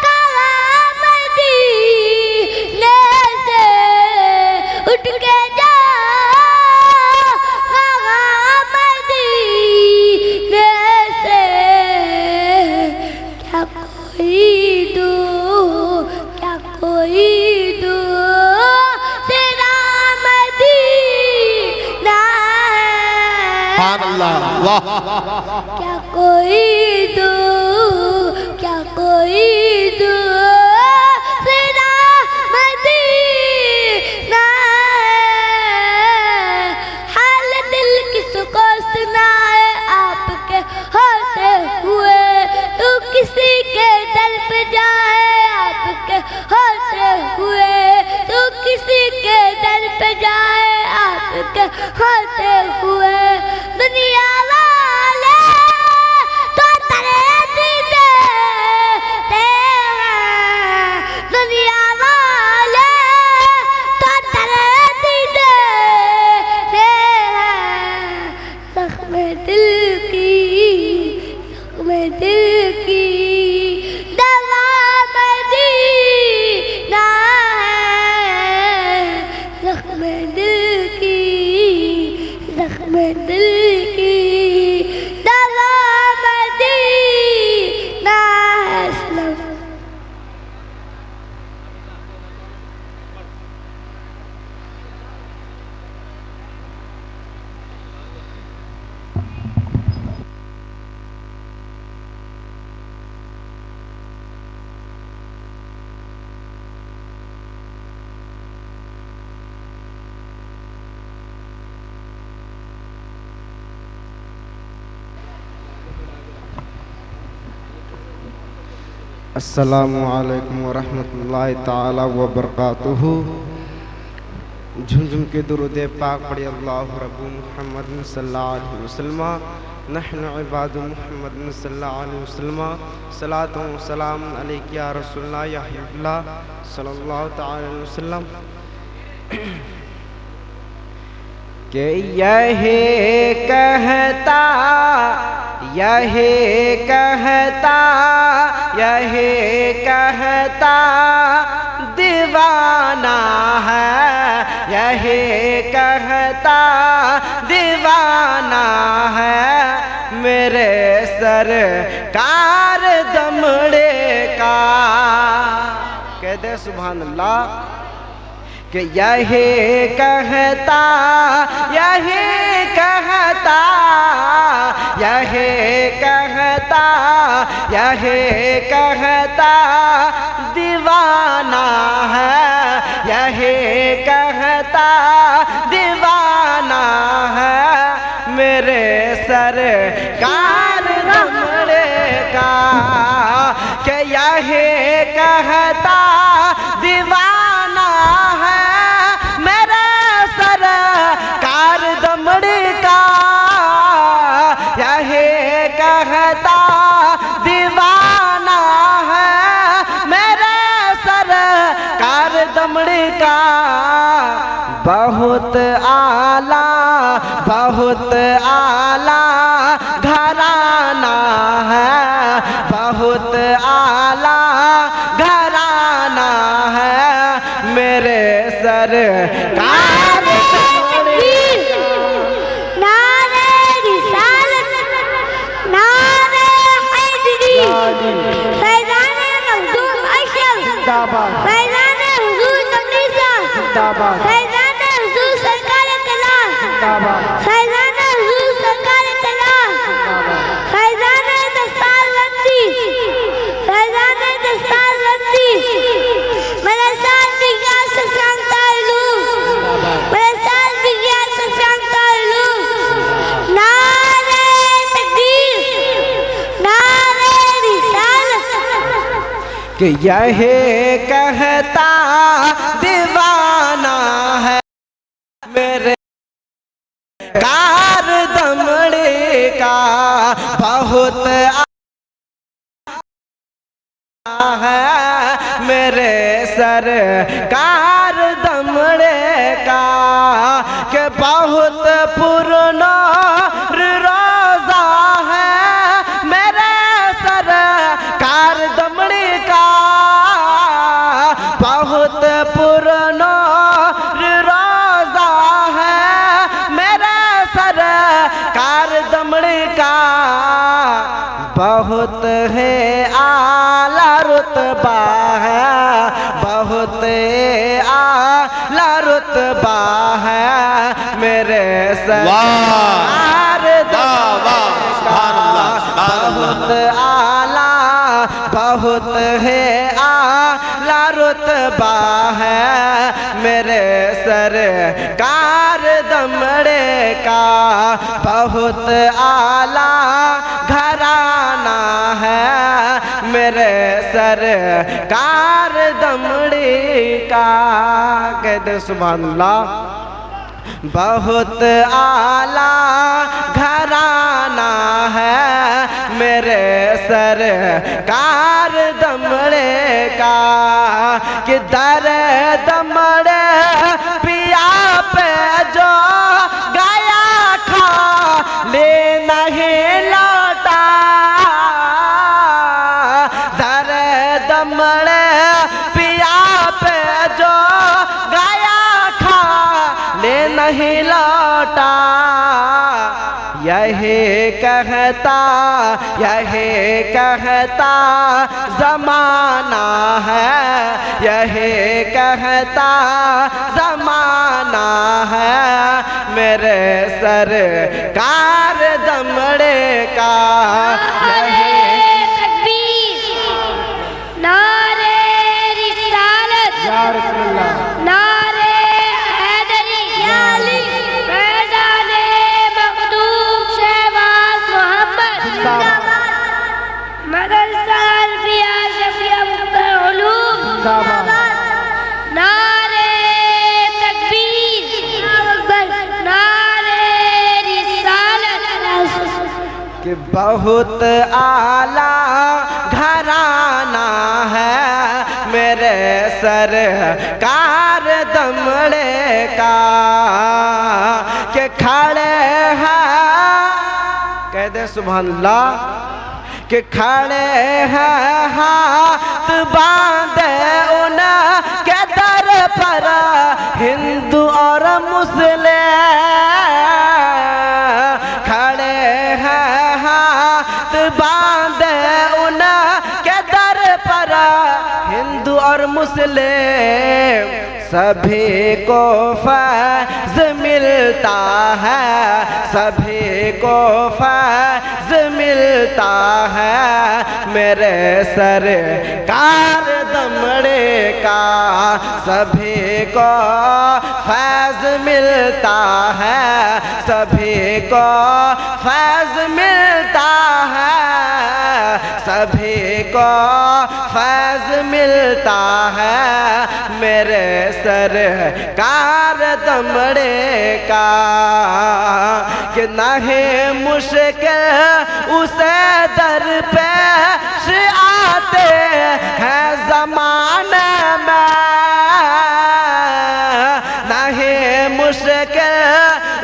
Speaker 3: कहाँ मदीने से उठ के जा कहाँ मदीने से क्या कोई दो तेरा मदीना है।
Speaker 9: वाह
Speaker 3: क्या कोई दो तेरा मदीना है। हाल दिल किसको सुनाए आपके होते हुए तू किसी के दर पे जाए आपके होते हुए तू किसी के दर पे जाए आपके होते हुए। दुनिया वाले तो तेरे दीदे दुनिया वाले तो तेरे दीदे जख्म दिल की दवा मदीना है। जख्म दिल की दवा मदीना है।
Speaker 10: अस्सलामु अलैकुम वरहमतुल्लाहि ताला वबरकातुहू। झुमझुम के दुरूद पाक पढ़ी अल्लाहु रब्बु मुहम्मद सल्लल्लाहु अलैहि वसल्लम नहनु इबादु मुहम्मद सल्लल्लाहु अलैहि वसल्लम सलातु व सलाम अलैका या रसूलल्लाह या हबीबल्लाह सल्लल्लाहु ताला अलैहि वसल्लम।
Speaker 2: कि यही कहता दीवाना है, यही कहता दीवाना है मेरे सरकार दमड़े का। कह दे सुभान अल्लाह। कि यही कहता कहता, यही कहता, यही कहता दीवाना है, यही कहता दीवाना है मेरे सरकार दमड़े का, कि यही कहता दीवाना है मेरे सरकार दमड़े का, यही कहता दीवाना है मेरे सरकार दमड़े का। बहुत आला, बहुत आला घराना है, बहुत आला घराना है मेरे सरकार
Speaker 3: नारे रिसालत, नारे हैदरी, फैज़ाने मखदूम अशरफ, फैज़ाने हुजूर तमनीसा, फैज़ाने हुजूर सरकार कलाम, फैज़ाने हुजूर सरकार कलाम, फैज़ाने दस्तारबंदी, फैज़ाने दस्तारबंदी, मेरे साथ विज्ञान से ताल्लुक, मेरे साथ विज्ञान से ताल्लुक। नारे तकबीर, नारे रिसालत,
Speaker 2: कि यही कहता दीवाना है मेरे कार दमड़े का, बहुत है मेरे सरकार दमड़े का, कि बहुत पुरना रोजा है मेरे सरकार दमड़े का, बहुत पुरना रोजा है मेरे सरकार दमड़े का। बहुत है आला रुतबा है, बहुत आला रुतबा है मेरे सरकार दमड़े का, बहुत आला, बहुत है आला रुतबा है मेरे सरकार दमड़े का, बहुत आला घराना है मेरे सरकार दमड़े का। कहते सुभान अल्लाह। बहुत आला घराना है मेरे सरकार दमड़े का, कि दर दमड़े पिया पे जो गया खा ले नहीं लौटा, दर दमड़े पिया पे जो गया खा ले नहीं लौटा, यही कहता, यही कहता जमाना है, यही कहता जमाना है मेरे सरकार दमड़े का।
Speaker 3: नारे रिसालत, नारे हैदरी, फैज़ाने मखदूम शहबाज मोहम्मद, मदरसा अल्फिया शफिया मुफ्तल उलूम, नारे तकबीर, नारे रिसालत,
Speaker 2: कि बहुत आला घराना है मेरे सरकार दमड़े का, कि खड़े हैं, कह दे सुभान अल्लाह, कि खड़े हैं हाथ बांधे उनके दर पर हिंदू और मुस्लिम, खड़े हैं हाथ बांधे उनके दर पर हिंदू और मुस्लिम, सभी को फैज़ मिलता है, सभी को फैज़ मिलता है। मेरे सरकार दमड़े का सभी को फैज़ मिलता है, सभी को फैज़ मिलता है, सभी को फैज़ मिलता है। मेरे सरकार दमड़े का कि नहीं मुश्किल उसे दर पेश आते हैं ज़माने में, नहीं मुश्किल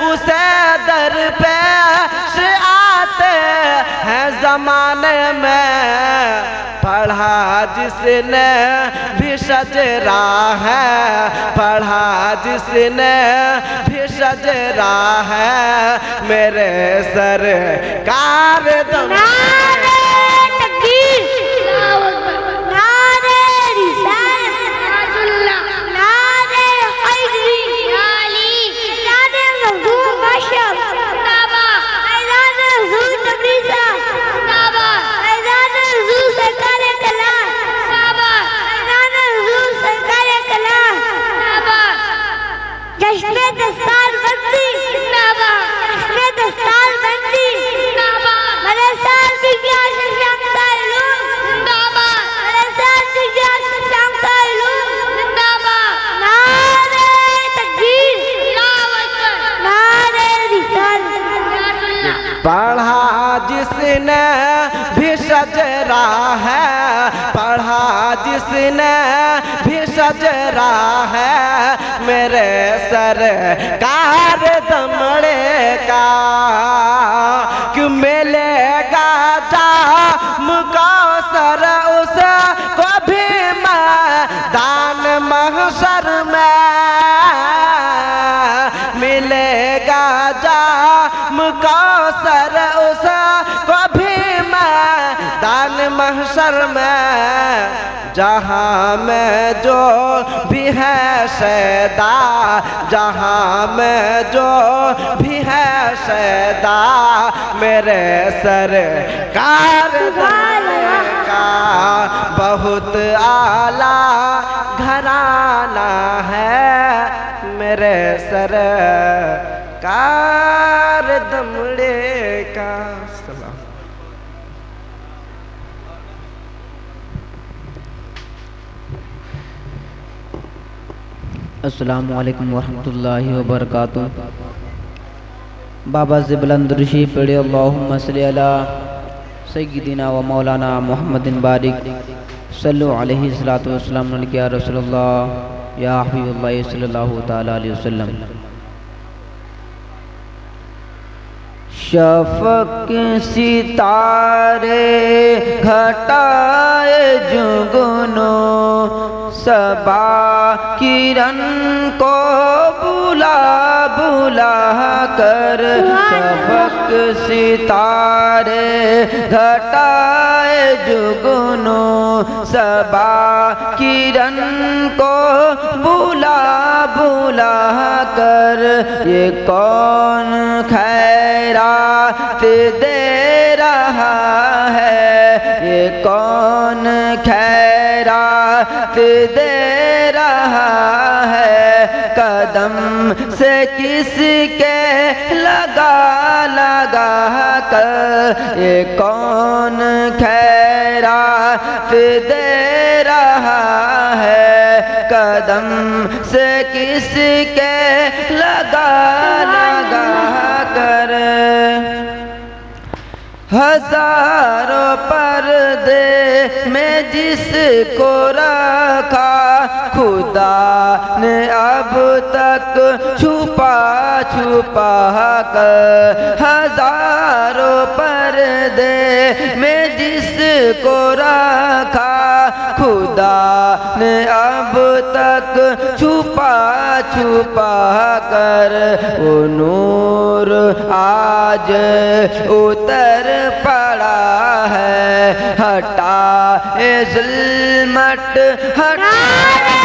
Speaker 2: उसे दर पेश आते हैं ज़माने में। पढ़ा जिसने भी शजरा है, पढ़ा जिसने भी शजरा है। मेरे सरकार
Speaker 3: नारे तकबीर, नारे रिसालत, नारे हैदरी, नारे हुजूर माशाअल्लाह, ऐलान हुजूर तबरीज़ा, ऐलान हुजूर सरकार कलाम, ऐलान हुजूर सरकार कलाम, जश्न दस्तार बंदी, जश्न दस्तार बंदी, मदरसा बिगियान शशांक तालुम, मदरसा बिगियान शशांक तालुम, नारे तकबीर, नारे रिसालत।
Speaker 2: पढ़ा जिसने भी शजरा है, पढ़ा जिसने भी शजरा है। मेरे सरकार दमड़े का कि मिलेगा जाम कौसर उसको भी मैदान महशर में, मिलेगा जाम कौसर उसको भी मैदान महशर में। जहाँ में जो भी है सैदा, जहाँ में जो भी है सैदा। मेरे सरकार का बहुत आला घराना है। मेरे सरकार दमड़े का सलाम।
Speaker 11: अस्सलामु अलैकुम वरहमतुल्लाहि वबरकातुहू। बाबा से बुलंद रुशी पढ़े अल्लाहुम्मा सल्ली अला सय्यिदिना व मौलाना मुहम्मदिन बारिक सल्लु अलैहि सलातु वस्सलाम या रसूलुल्लाह या हबीबल्लाह सल्लल्लाहु तआला अलैहि वसल्लम।
Speaker 5: शफक सितारे घटाए जुगनू, सबा किरण को बुला बुला कर। शफक सितारे घटाए जुगनू, सबा किरण को बुला बुला कर। ये कौन खैरात दे रहा है, ये कौन खैरात दे रहा है। कदम से किसके लगा लगा कर। ये कौन खैरात दे रहा है। कदम से किसके लगा लगा कर। हजारों पर्दे में जिसको रखा, खुदा ने अब तक छुपा छुपा कर। हजारों पर्दे में जिसको रखा, खुदा ने अब तक छुपा छुपा कर। वो नूर आज उतर पड़ा है, हटा ए ज़ुल्मत हटा।
Speaker 3: नारे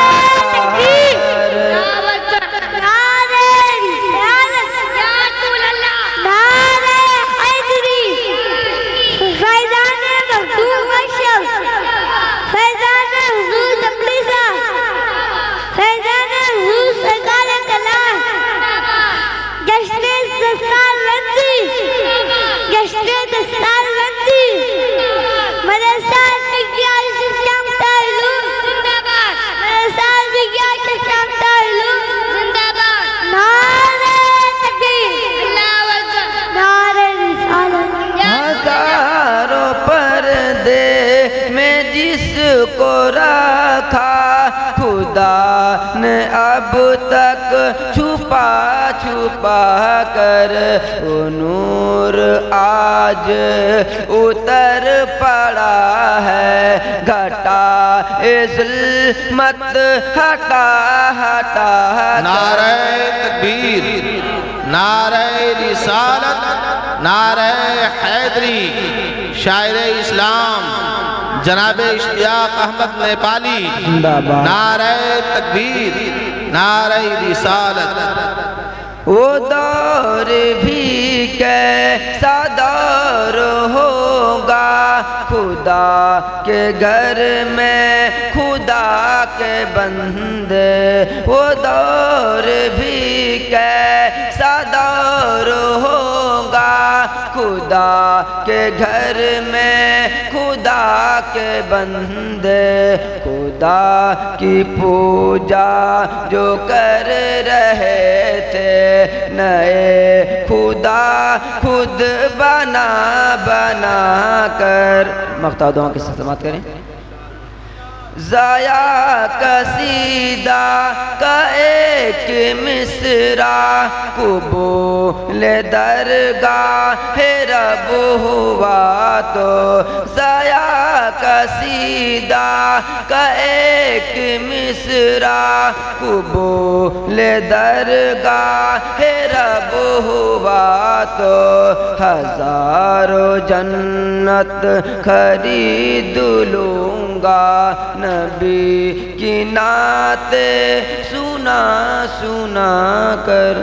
Speaker 5: जिसको रखा खुदा ने अब तक छुपा छुपा कर, वो नूर आज उतर पड़ा है, घटा ज़ुल्मत हटा हटा।
Speaker 12: नारे तकबीर, नारे रिसालत, नारे हैदरी। शायर इस्लाम जनाब इश्तियाक अहमद नेपाली, नारे तकबीर, नारे रिसालत।
Speaker 5: वो दौर भी कैसा दौर होगा, खुदा के घर में खुदा के बंदे। वो दौर भी कैसा दौर होगा, खुदा के घर में खुदा के बंदे। खुदा की पूजा जो कर रहे थे, नए खुदा खुद बना बना कर। मख्ता दुआ के साथ समाप्त करें। ज़ाया कसीदा का एक मिसरा, कुबूल दरगाह रब हुआ तो। ज़ाया कसीदा का एक मिसरा, कुबूल दरगाह रब हुआ तो। हजारों जन्नत खरीद लूँगा, नबी की नाते सुना सुना कर।